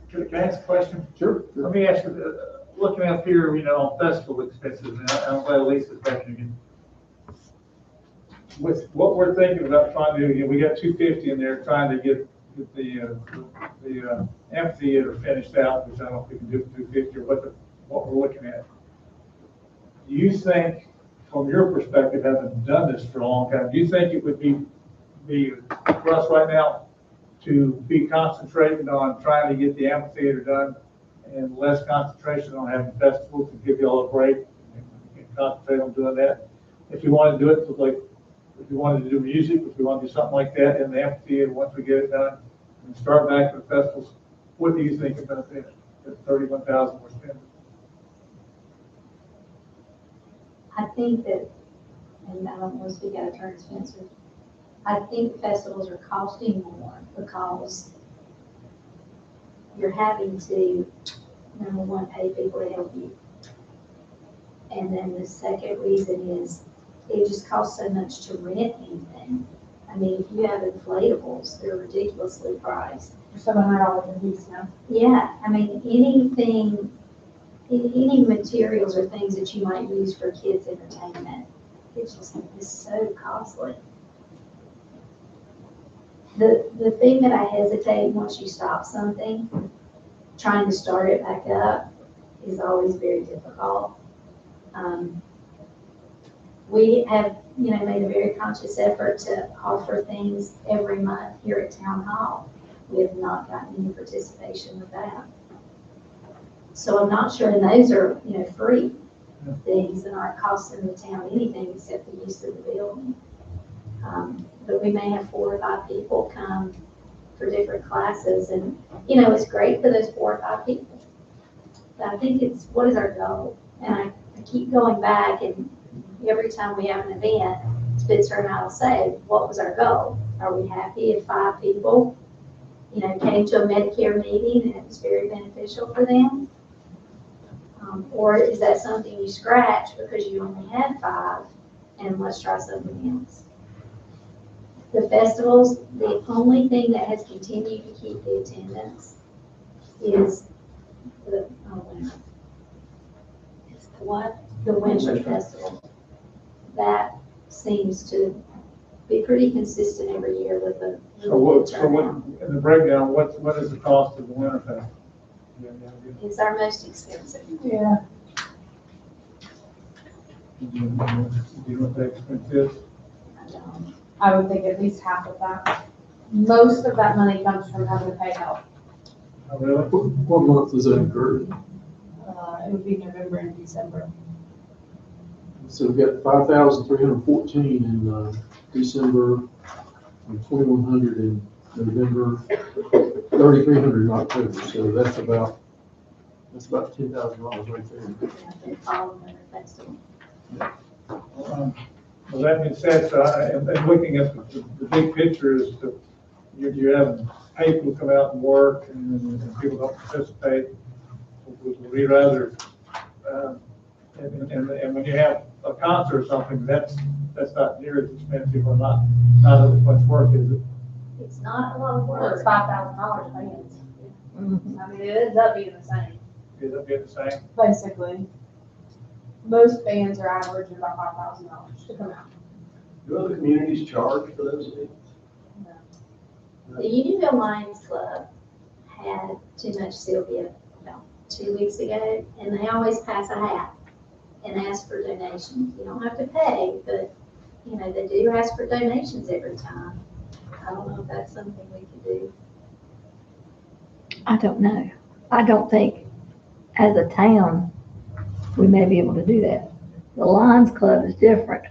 Can I ask a question? Sure. Let me ask you, looking up here, on festival expenses, and I'm glad Lisa's back again. With what we're thinking about trying to do, we got 250 in there trying to get the amphitheater finished out, which I don't know if we can do 250 or what we're looking at. Do you think, from your perspective, having done this for a long time, do you think it would be for us right now to be concentrating on trying to get the amphitheater done and less concentration on having festivals, to give you all a break and concentrate on doing that? If you want to do it, like, if you wanted to do music, if you want to do something like that in the amphitheater, once we get it done and start back with festivals, what do you think about that? The 31,000 we're spending? I think that, and I don't want to speak out of turn, Spencer, I think festivals are costing more because you're having to, number one, pay people to help you. And then the second reason is it just costs so much to rent anything. I mean, if you have inflatables, they're ridiculously priced. $700 a piece now. Yeah, I mean, anything, any materials or things that you might use for kids' entertainment, it's so costly. The thing that I hesitate once you stop something, trying to start it back up is always very difficult. We have, made a very conscious effort to offer things every month here at Town Hall. We have not gotten any participation with that. So I'm not sure, and those are, free things that aren't costing the town anything except the use of the building. But we may have 4 or 5 people come for different classes, and, it's great for those 4 or 5 people. But I think it's, what is our goal? And I keep going back, and every time we have an event, Spencer and I will say, what was our goal? Are we happy if 5 people, came to a Medicare meeting and it was very beneficial for them? Or is that something you scratch because you only had 5 and let's try something else? The festivals, the only thing that has continued to keep the attendance is the, it's the what? The winter festival. That seems to be pretty consistent every year with the. In the breakdown, what is the cost of the winter festival? It's our most expensive. Yeah. Do you know what the expense is? I would think at least half of that. Most of that money comes from having to pay help. Oh, really? What month does that incur? It would be November and December. So we've got 5,314 in December, and 2,100 in November, 3,300 in October. So that's about $10,000 right there. All of the festival. Well, that being said, so and looking at the big picture is that you're having people come out and work and people don't participate. We'd rather, and when you have a concert or something, that's not near as expensive or not as much work, is it? It's not a lot of Well, work. it's $5,000 fans. I mean, it ends up being the same, Is it get the same? basically. Most bands are averaging about $5,000 to come out. Do other communities charge for those events? The Unionville Lions Club had Too Much Sylvia about 2 weeks ago, and they always pass a hat and ask for donations. You don't have to pay, but, you know, they do ask for donations every time. I don't know if that's something we could do. I don't know. I don't think as a town, we may be able to do that. The Lions Club is different.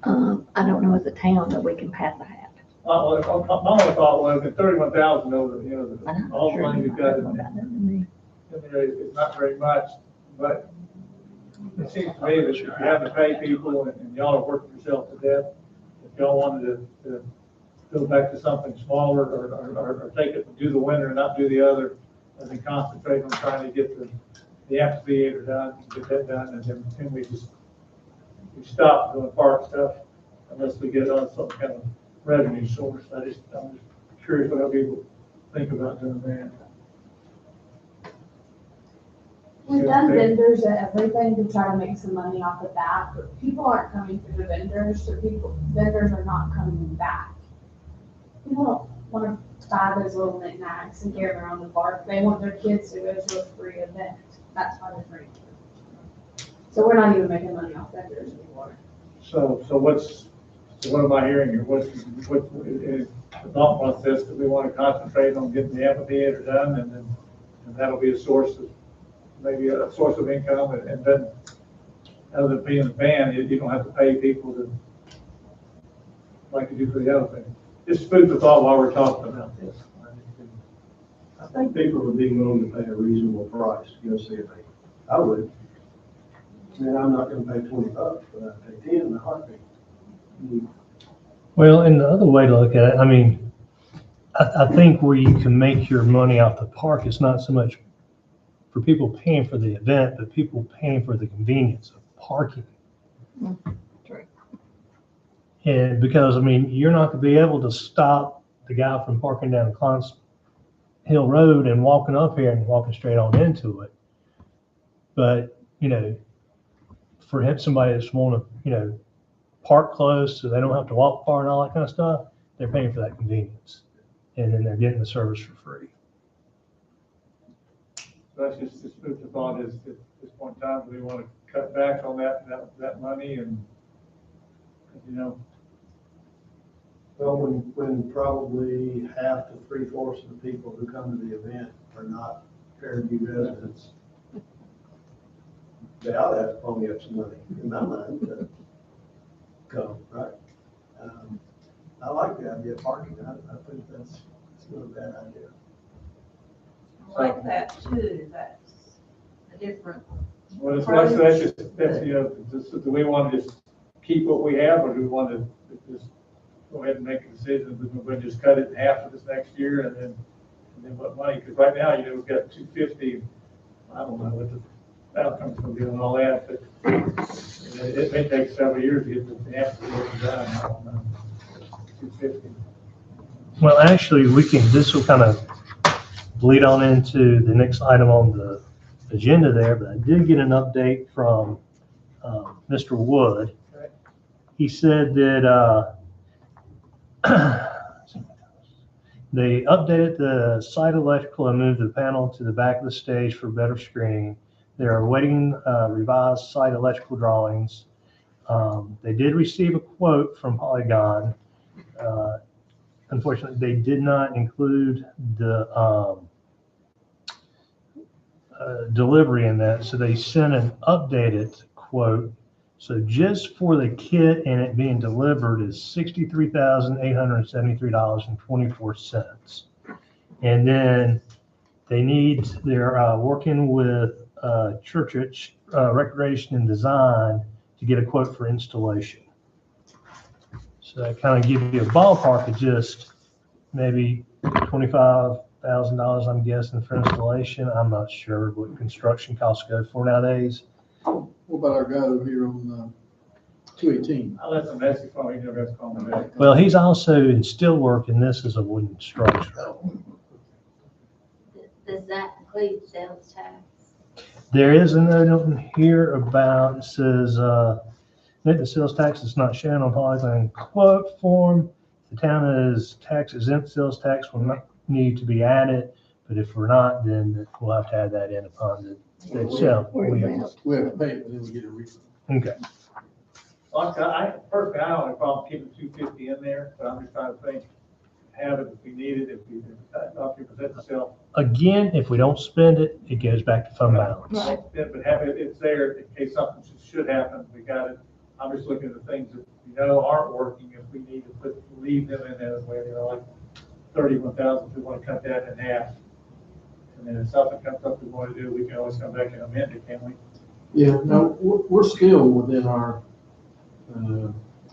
I don't know as a town that we can pass a hat. My only thought was that 31,000 over, I know, all the sure, money you we've might got know in about that than me. there is not very much, but it seems to me that if you have to pay people and y'all are working yourself to death, if y'all wanted to go back to something smaller or take it and do the winter and not do the other, and then concentrate on trying to get the amphitheater done, get that done, and then we stop doing park stuff unless we get on some kind of revenue source. I'm just curious what other people think about doing that. We've done vendors and everything to try to make some money off of that, but people aren't coming through the vendors, so vendors are not coming back. People don't want to buy those little knickknacks and carry them around the park. They want their kids to go to a free event. That's why they're free. So we're not even making money off vendors anymore. So what am I hearing here? What is the thought process that we want to concentrate on getting the amphitheater done, and that'll be a source of, maybe a source of income, and then other than paying the band, you don't have to pay people to, like you do for the other thing. Just food for thought while we're talking about this. I think people would be willing to pay a reasonable price to go see a band. I would. I mean, I'm not gonna pay $20, but I'd pay 10 in a heartbeat. Well, and the other way to look at it, I mean, I think where you can make your money off the park is not so much for people paying for the event, but people paying for the convenience of parking. True. And because, I mean, you're not gonna be able to stop the guy from parking down Clance Hill Road and walking up here and walking straight on into it. But, for him, somebody that's want to, park close so they don't have to walk far and all that kind of stuff, they're paying for that convenience. And then they're getting the service for free. That's just food for thought is at this point in time, do we want to cut back on that money and, Well, when probably half to 3/4 of the people who come to the event are not Fairview residents, they ought to have to pony up some money, in my mind, to come, right? I like the idea of parking. I think that's not a bad idea. I like that too, that's a different. well, that's just, do we want to just keep what we have, or do we want to just go ahead and make a decision, we're going to just cut it in half for this next year, and then what money, because right now, we've got 250 I don't know what the outcome's gonna be on all that, but it may take several years to get the answer done, I don't know. 250. Well, actually, this will kind of bleed on into the next item on the agenda there, but I did get an update from Mr. Wood. He said that they updated the site electrical and moved the panel to the back of the stage for better screening. They're awaiting revised site electrical drawings. They did receive a quote from Polygon. Unfortunately, they did not include the delivery in that, so they sent an updated quote. So just for the kit and it being delivered is $63,873.24. And then they're working with Church Recreation and Design to get a quote for installation. So that kind of gives you a ballpark of just maybe $25,000, I'm guessing, for installation. I'm not sure what construction costs go for nowadays. What about our guy over here on 218? I'll let some Essie call, he never has to call me back. Well, he's also in steel work, and this is a wooden structure. Does that include sales tax? There is a note on here about, it says, note the sales tax is not shown on Polygon quote form. The town is tax exempt, sales tax will not need to be added, but if we're not, then we'll have to add that in upon the sale. We have to pay it, and then we get a refund. Okay. Like personally, I don't have a problem keeping 250 in there, but I'm just trying to think, have it if we need it, if that doctor presents itself. Again, if we don't spend it, it goes back to fund balance. Yeah, but have it's there in case something should happen, we got it. I'm just looking at the things that we know aren't working, if we need to leave them in there, where they're like 31,000, we want to cut that in half. And then if something comes up we want to do, we can always come back and amend it, can't we? Yeah, no, we're still within our,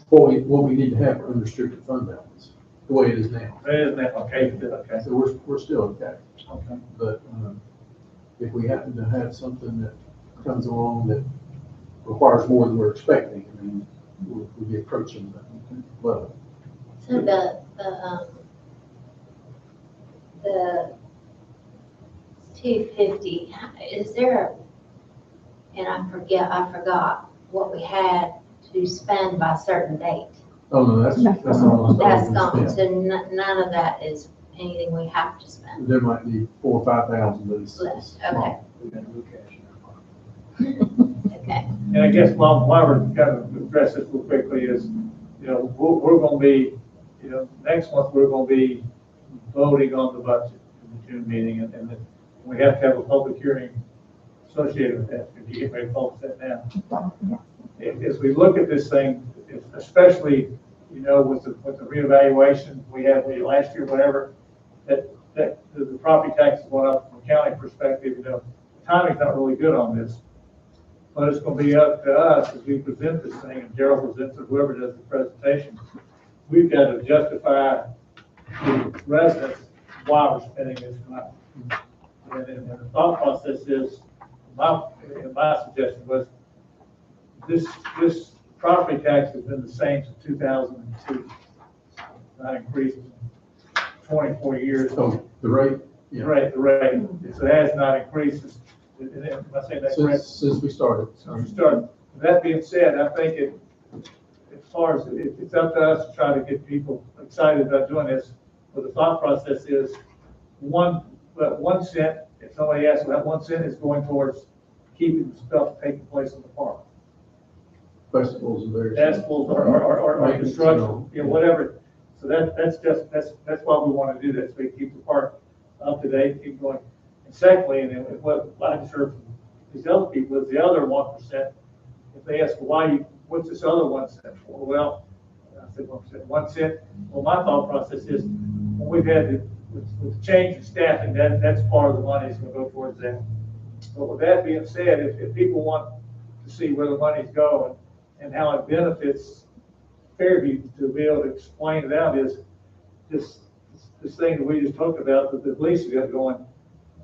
what we need to have for unrestricted fund balance, the way it is now. That is that, okay, okay. So we're still okay. Okay. But if we happen to have something that comes along that requires more than we're expecting, I mean, we'll be approaching that level. So the 250, is there, and I forgot what we had to spend by a certain date. Oh, no, that's all. That's gone, so none of that is anything we have to spend. There might be 4,000 or 5,000, but it's Less, small. Okay. And I guess while we're kind of address this real quickly is, we're going to be, next month, we're going to be voting on the budget in the June meeting, and then we have to have a public hearing associated with that, if you get ready to focus that now. As we look at this thing, especially, with the reevaluation we had last year, whatever, that the property tax is going up from a county perspective, the timing's not really good on this. But it's going to be up to us as we present this thing, and Gerald presents it, whoever does the presentation. We've got to justify to residents why we're spending this money. And the thought process is, my suggestion was, this property tax has been the same since 2002. Not increased in 24 years. So the rate? Yeah. Right, the rate. So it has not increased. Am I saying that correct? Since we started. That being said, I think as far as it's up to us to try to get people excited about doing this. But the thought process is 1 cent. If somebody asks, that 1 cent is going towards keeping the stuff taking place in the park. Festivals and various. Festivals or construction, whatever. So that's why we want to do this. We keep the park up to date, keep going. And secondly, and what I just heard from these other people is the other 1%. If they ask, what's this other 1 cent for? Well, I said 1%, 1 cent. Well, my thought process is when we've had with the change in staffing, that's part of the money is going to go towards that. But with that being said, if people want to see where the money's going and how it benefits Fairview, to be able to explain it out is this thing that we just talked about that the police have got going.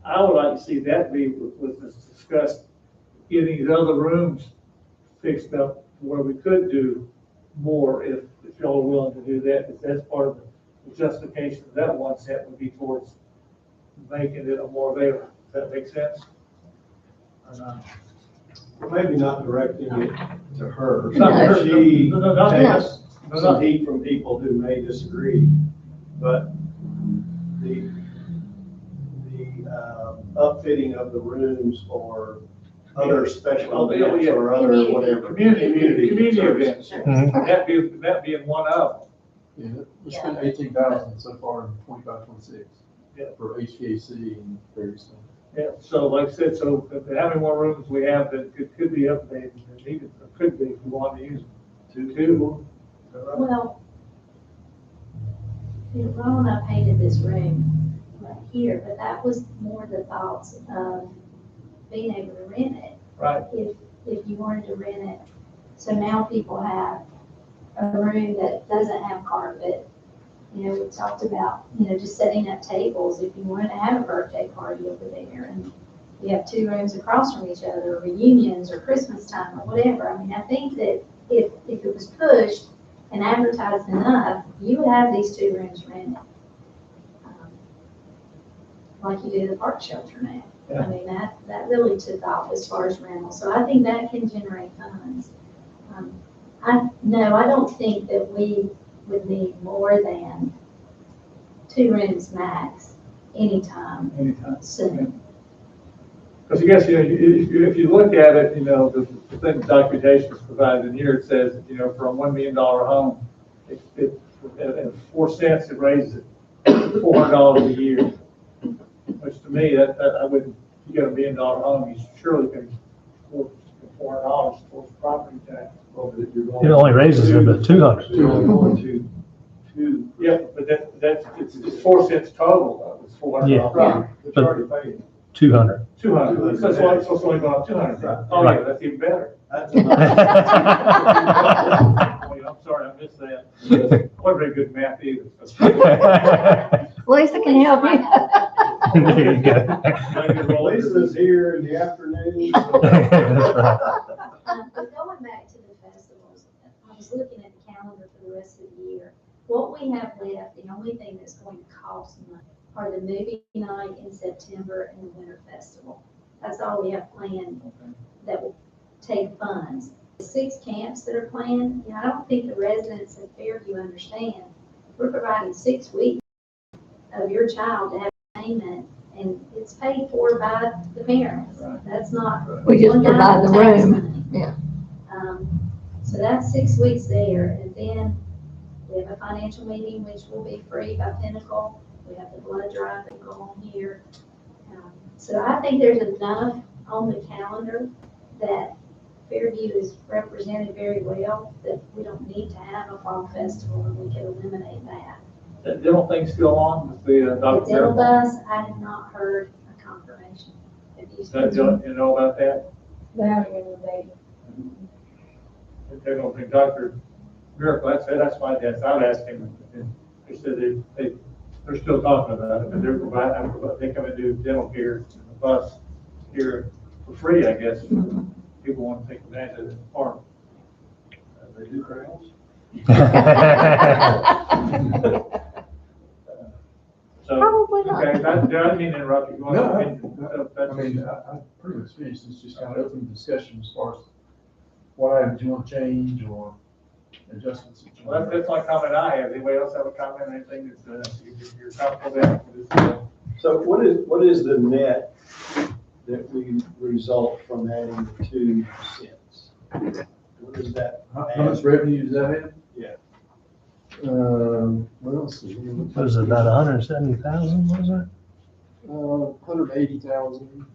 I would like to see that be, was discussed, getting these other rooms fixed up where we could do more if y'all are willing to do that, if that's part of the justification of that one set would be towards making it a more available. Does that make sense? Maybe not directing it to her. Not her. She No. takes No. some heat from people who may disagree, but the upfitting of the rooms for other special events or other whatever. Community events. Mhm. That being one of Yeah, we spent 18,000 so far in 25-26. Yeah. For HVAC and various things. them. Yeah, so like I said, so how many more rooms we have that could be updated, that needed, or could be if we want to use them? Two. Well, Ron, I painted this room right here, but that was more the thoughts of being able to rent it. Right. If you wanted to rent it. So now people have a room that doesn't have carpet. You know, we talked about, just setting up tables if you wanted to have a birthday party over there. And you have two rooms across from each other, or reunions or Christmas time or whatever. I mean, I think that if it was pushed and advertised enough, you would have these two rooms rented. Like you do the park shelter now. Yeah. I mean, that really took off as far as rental. So I think that can generate funds. I don't think that we would need more than 2 rooms max anytime soon. Because I guess, if you look at it, the thing documentation is provided in here, it says, for a $1 million home, at 4 cents, it raises it $400 a year. Which to me, that I wouldn't, you got a $1 million home, you surely can afford $400 towards property tax. It only raises it about 200. You're only going to two. Yeah, but it's 4 cents total, it's $400. Yeah. Right, but you already paid. 200. 200, so it's only going up 200. Oh, yeah, that's even better. That's I'm sorry, I missed that. Wasn't very good math either. Lisa can help you. There you go. Lisa's here in the afternoon. But going back to the festivals, I was looking at the calendar for the rest of the year. What we have left, the only thing that's going to cost money are the movie night in September and the winter festival. That's all we have planned that will take funds. The 6 camps that are planned, I don't think the residents of Fairview understand. We're providing 6 weeks of your child to have entertainment, and it's paid for by the parents. That's not. We just one provide the tax room. money. Yeah. So that's 6 weeks there, and then we have a financial meeting, which will be free by Pinnacle. We have the blood drive that go on here. So I think there's enough on the calendar that Fairview is represented very well, that we don't need to have a fall festival, and we can eliminate that. That dental thing's still on with the The Dr. dental Miracle? bus, I have not heard a confirmation. Have you? You know about that? They haven't given a date. They're going to Dr. Miracle, that's my guess. I've asked him, and he said they're still talking about it, but they're providing, they come and do dental care in the bus here for free, I guess. People want to take advantage of the park. They do crowds. So, Probably not. okay, I didn't mean to interrupt you. I mean, I pretty much finished. It's just kind of open discussion as far as what items you want to change or adjustments. That you Well, want. that's my comment I have. Anybody else have a comment, anything that you're comfortable with? So what is the net that we result from adding the 2 cents? What is that? How much revenue does that have? Yeah. Well, let's see. Was it about 170,000, was it? 180,000.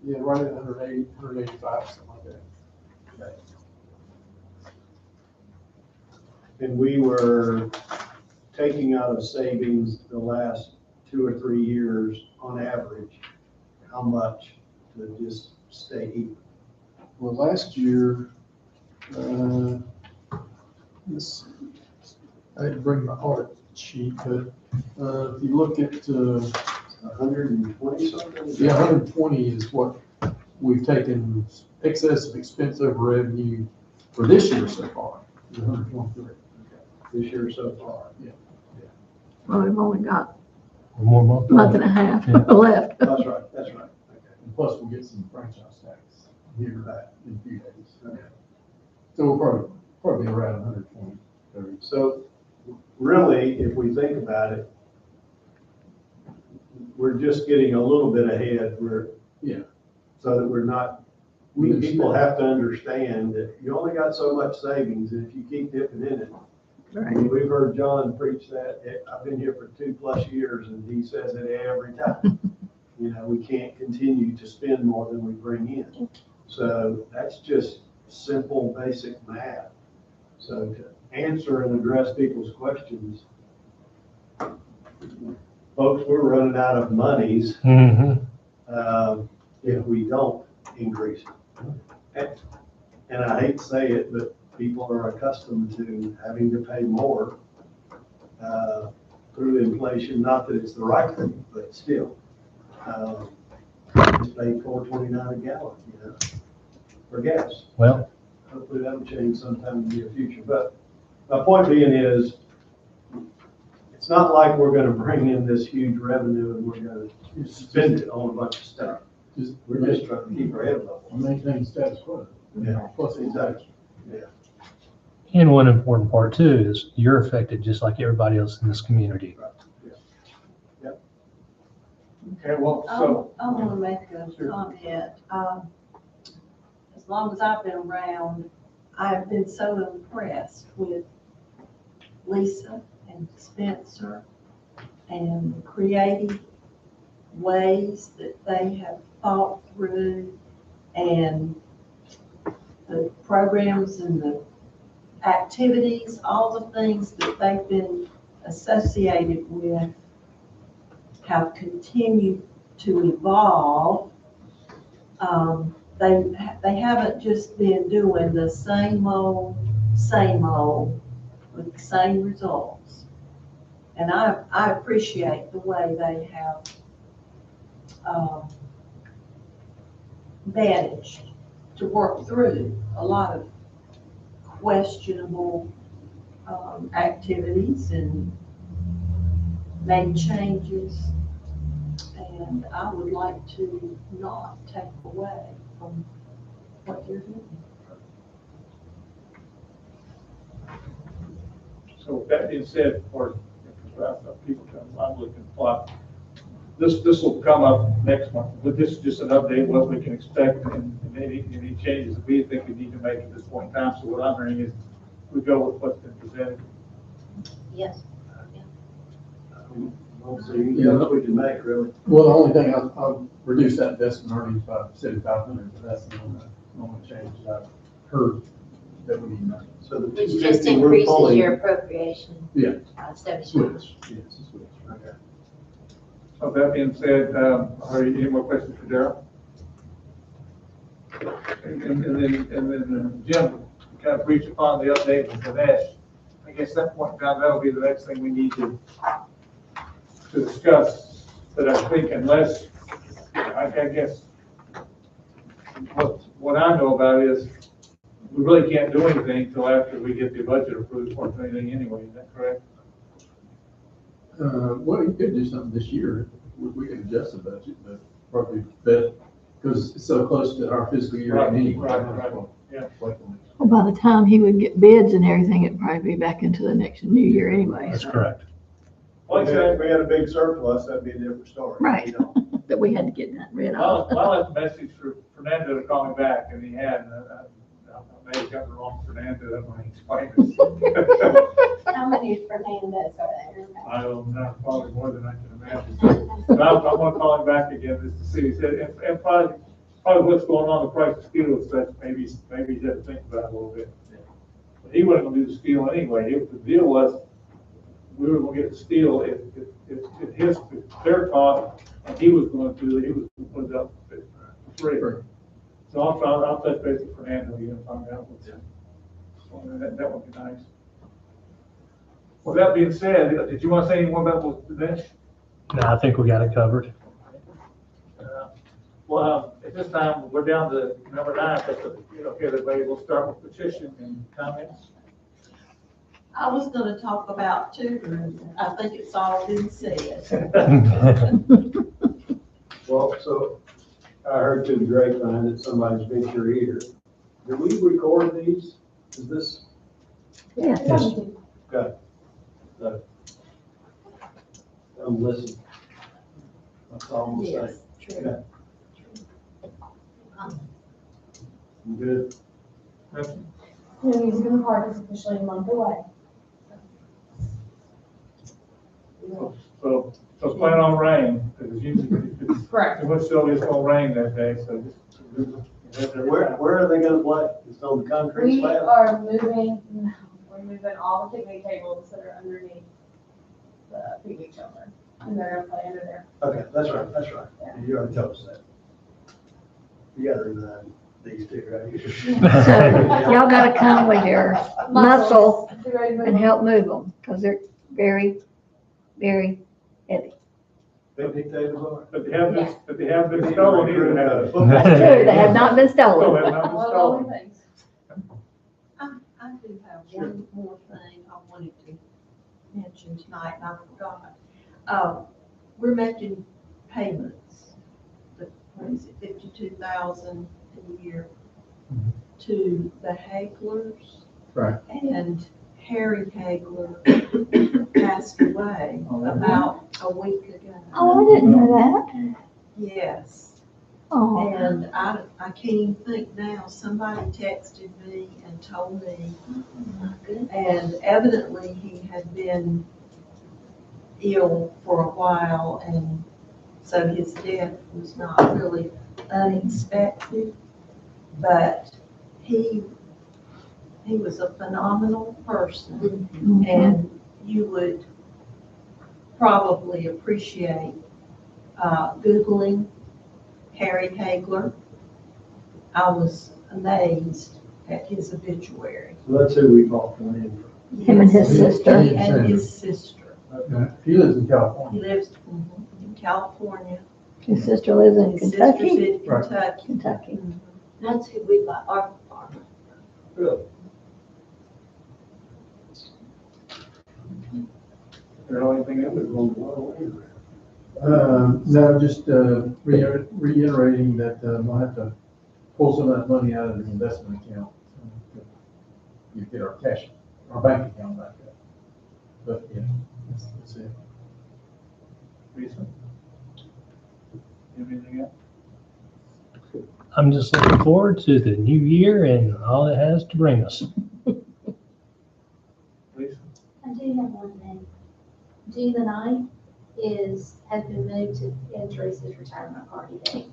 Yeah, right at 180, 185, something like that. Okay. And we were taking out of savings the last 2 or 3 years on average, how much to just stay even? Well, last year, let's see. I had to bring my audit sheet, but if you look at 120 something? Yeah, 120 is what we've taken excess of expense over revenue for this year so far. 123. This year so far. Yeah. Well, we've only got One more month. a month and a half Yeah. left. That's right, that's right. Okay. And plus we'll get some franchise tax here in a few days. Okay. So we'll probably be around 120. 30. So really, if we think about it, we're just getting a little bit ahead. Yeah. So that we're not, people have to understand that you only got so much savings, and if you keep dipping in it. I Right. mean, we've heard John preach that. I've been here for 2+ years, and he says it every time. You know, we can't continue to spend more than we bring in. So that's just simple, basic math. So to answer and address people's questions, folks, we're running out of monies if we don't increase it. And I hate to say it, but people are accustomed to having to pay more through inflation. Not that it's the right thing, but still. Just pay $4.29 a gallon, you know, for gas. Well, Hopefully that'll change sometime in the near future. But my point being is, it's not like we're gonna bring in this huge revenue and we're gonna spend it on a bunch of stuff. We're just trying to keep our head level. Maintain status quo. Yeah, Plus exactly. Yeah. and one important part too is you're affected just like everybody else in this community. Okay, well, so, I want to make a comment. As long as I've been around, I've been so impressed with Lisa and Spencer and the creative ways that they have thought through and the programs and the activities, all the things that they've been associated with have continued to evolve. They haven't just been doing the same old with the same results. And I appreciate the way they have managed to work through a lot of questionable activities and made changes. And I would like to not take away from what they're doing. so with that being said, for people come, I'm looking for, this will come up next month, but this is just an update, of what we can expect and any changes that we think we need to make at this point in time. So what I'm hearing is we go with what's been presented. Yes. We'll see anything else we can make, really. Well, the only thing, I'll reduce that investment earnings by 7,500, but that's the only change that I've heard that we need to make. So the Which 250 just we're increases pulling- your appropriation. Yeah. 70. Switch, yes, switch. Okay. So that being said, are there any more questions for Darryl? And then Jim, kind of briefed upon the update with Dinesh. I guess that point in time, that'll be the next thing we need to discuss. But I think unless, I guess, what I know about is we really can't do anything until after we get the budget approved for anything anyway. Is that correct? Well, you could do something this year. We can adjust the budget, but probably that, because it's so close to our fiscal year Right, anyway. right, yeah. Well, by the time he would get bids and everything, it'd probably be back into the next new year anyway. That's so. correct. Like I said, if we had a big surplus, that'd be a different story. Right. You know? That we had to get that rid Well, of. I left a message for Fernando to call me back, and he had, I may have got the wrong Fernando when he explained it. How many Fernandez are there? I don't know, probably more than I can imagine. But I'm gonna call him back again just to see, he said, and probably what's going on, the price of steel and such, maybe he's had to think about it a little bit. But he wasn't gonna do the steel anyway. The deal was, we were gonna get the steel if their cost, and he was gonna do it, he was gonna put it up for free. So I'll touch base with Fernando again and find out what's in. That would be nice. Well, that being said, did you want to say any more about Dinesh? No, I think we got it covered. Well, at this time, we're down to number 9, but, okay, everybody, we'll start with petition and comments. I was gonna talk about tutoring. I think it's all been said. Well, so I heard through the grapevine that somebody's been your ear. Do we record these? Is this? Yeah. Good. So, I'm listening. That's all I'm saying. Yes, true. Okay. I'm good. The museum park is officially a month away. So plan on rain, because usually it's Correct. too much still is gonna rain that day, so just. Where are they gonna play? It's on the concrete We slab? are we're moving all the picnic tables that are underneath the picnic shelter. And they're gonna play under there. Okay, that's right. Yeah. You already told us that. You gotta remind these two, right? So y'all gotta come with your muscle You ready to move and on? help move them, because they're very, very heavy. Picnic tables are? But they have been stolen either, have they? That's true, they have not been Oh, stolen. they have not been Well, stolen. only things. I do have one more thing I wanted to mention tonight, and I forgot. We're making payments, what is it, 52,000 a year to the Haglers. Right. And Harry Hagler passed away about a week ago. Oh, I didn't know that. Yes. Oh, And I can't even think now, somebody texted me and told me, and evidently he had been ill for a while, and so his death was not really unexpected, but he was a phenomenal person, and you would probably appreciate Googling Harry Hagler. I was amazed at his obituary. So that's who we bought the land from. him and his sister. He and his sister. Okay. He lives in California. He lives in California. His sister lives in His sister's Kentucky. in Kentucky. Kentucky. That's who we bought our farm. Really? There don't anything else that's going to No, just reiterating that we'll have to pull some of that money out of the investment account. You get our cash, our bank account back up. But, yeah, that's it. Lisa? You have anything else? I'm just looking forward to the new year and all it has to bring us. Lisa? I do have one thing. June the 9th has been moved to Teresa's retirement party date.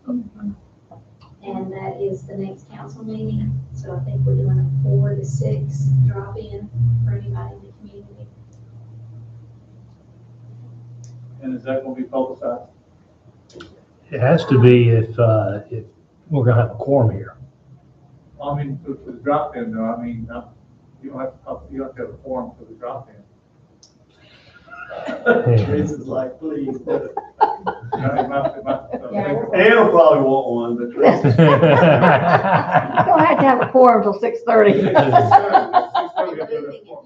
And that is the next council meeting, so I think we're doing a 4 to 6 drop-in for anybody in the community. And is that going to be publicized? It has to be if we're gonna have a quorum here. I mean, for the drop-in though, I mean, you don't have to have a forum for the drop-in. Teresa's like, please. Yeah. Ann will probably want one, but Teresa's. You don't have to have a quorum till 6:30.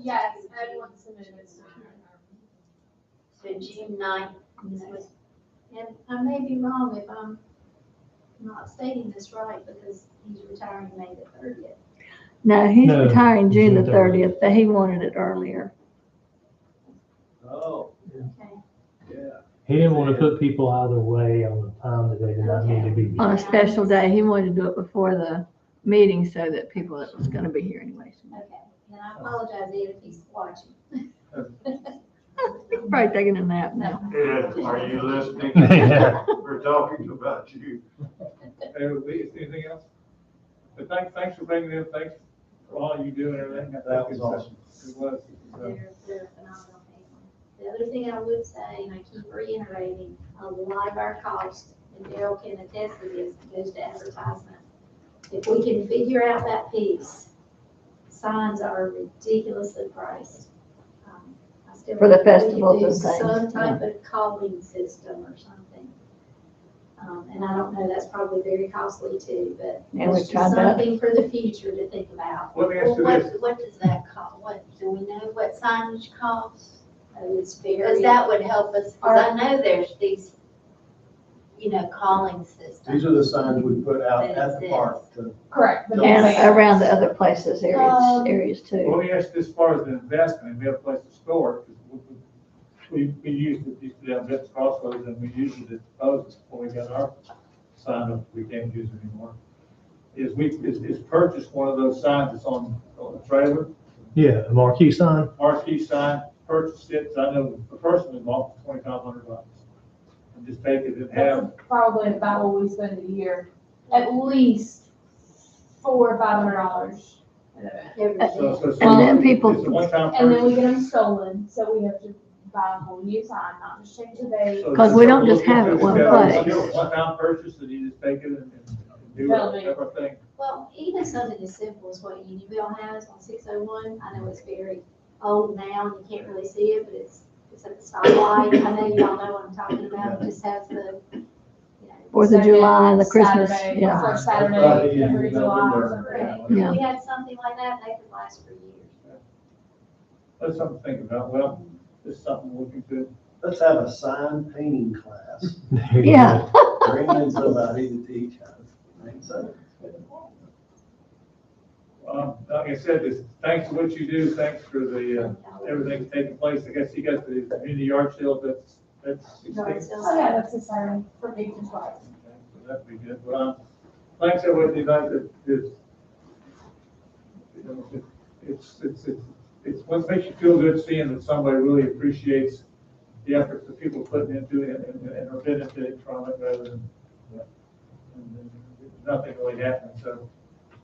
Yes, everyone submitted it. So June 9th, and I may be wrong if I'm not stating this right, because he's retiring May the 30th. No, he's No, retiring June the June 30th, but he wanted it earlier. Oh, Okay. yeah. He didn't want to put people out of the way on the time that they did not need to be On here. a special day, he wanted to do it before the meeting so that people that was gonna be here anyway. Okay, and I apologize, Ed, if he's watching. He's probably taking a nap now. Ed, are you listening? Yeah. We're talking about you. Anything else? But thanks for bringing it in, thanks for all you do and everything. That was awesome. It was. They're a phenomenal family. The other thing I would say, and I keep reiterating, a lot of our cost, and Daryl can attest to this, goes to advertisement. If we can figure out that piece, signs are ridiculously priced. I For the we festivals do and things, some type of calling system or something. And I don't know, that's probably very costly too, but Yeah, we it's tried just that. something for the future to think about. Let me ask you Well, this, what does that cost? What, do we know what signage costs? It's Because very, that would help us, because I know there's these, calling systems. These are the signs we put out at the park. Correct. the And banners. around the other places, areas well, too. let me ask this, as far as the investment, and we have a place to store it, 'cause we used to have this crossroads, and we used it at Moses before we got our sign up, we can't use it anymore. Is purchase one of those signs that's on the trailer, Yeah, a marquee sign. marquee sign, purchase it, so I know the first one involved $2,500. And just take it and have, That's probably about what we spend a year, at least $400 or $500. so. And then people- It's a one-time And then we purchase. get them stolen, so we have to buy a whole new sign, not just change the date. So 'Cause we don't just have it one place. One-time purchase, and you just take it and do Building. everything. well, even something as simple as what Unionville has on 601, I know it's very old now, and you can't really see it, but it's at the stoplight. I know you all know what I'm talking about, it just has the, 4th of July, the Christmas, Saturday, yeah. First Saturday, Friday in every July. November. Correct. Yeah. If we had something like that, they could last for years. That's something to think about. Well, it's something we're looking to. Let's have a sign painting class. Yeah. Bring in somebody to teach us. Make something. Like I said, thanks for what you do, thanks for the, everything taking place. I guess you got the community yard sale, that's No, 16. it's still Oh, yeah, that's a siren for big and small. Okay, so that'd be good. Well, thanks everybody tonight. It's what makes you feel good seeing that somebody really appreciates the efforts that people putting into it and are benefiting from it rather than, and nothing really happening. So,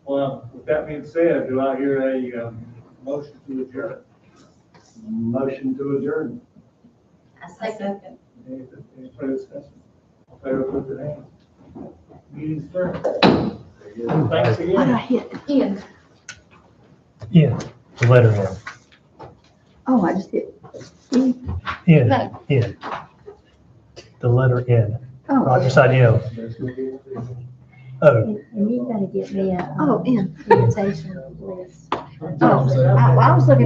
well, with that being said, do I hear a motion to adjourn? Motion to adjourn. I second. Any further discussion? All in favor, put their hand. Meeting's adjourned. Thanks What I again. hit? Ian. Yeah, the letter N. Oh, I just hit. E. N, No. N. The letter N, Oh, right beside M. O. and you gotta get me a, Oh, in. invitation list. Oh, I was looking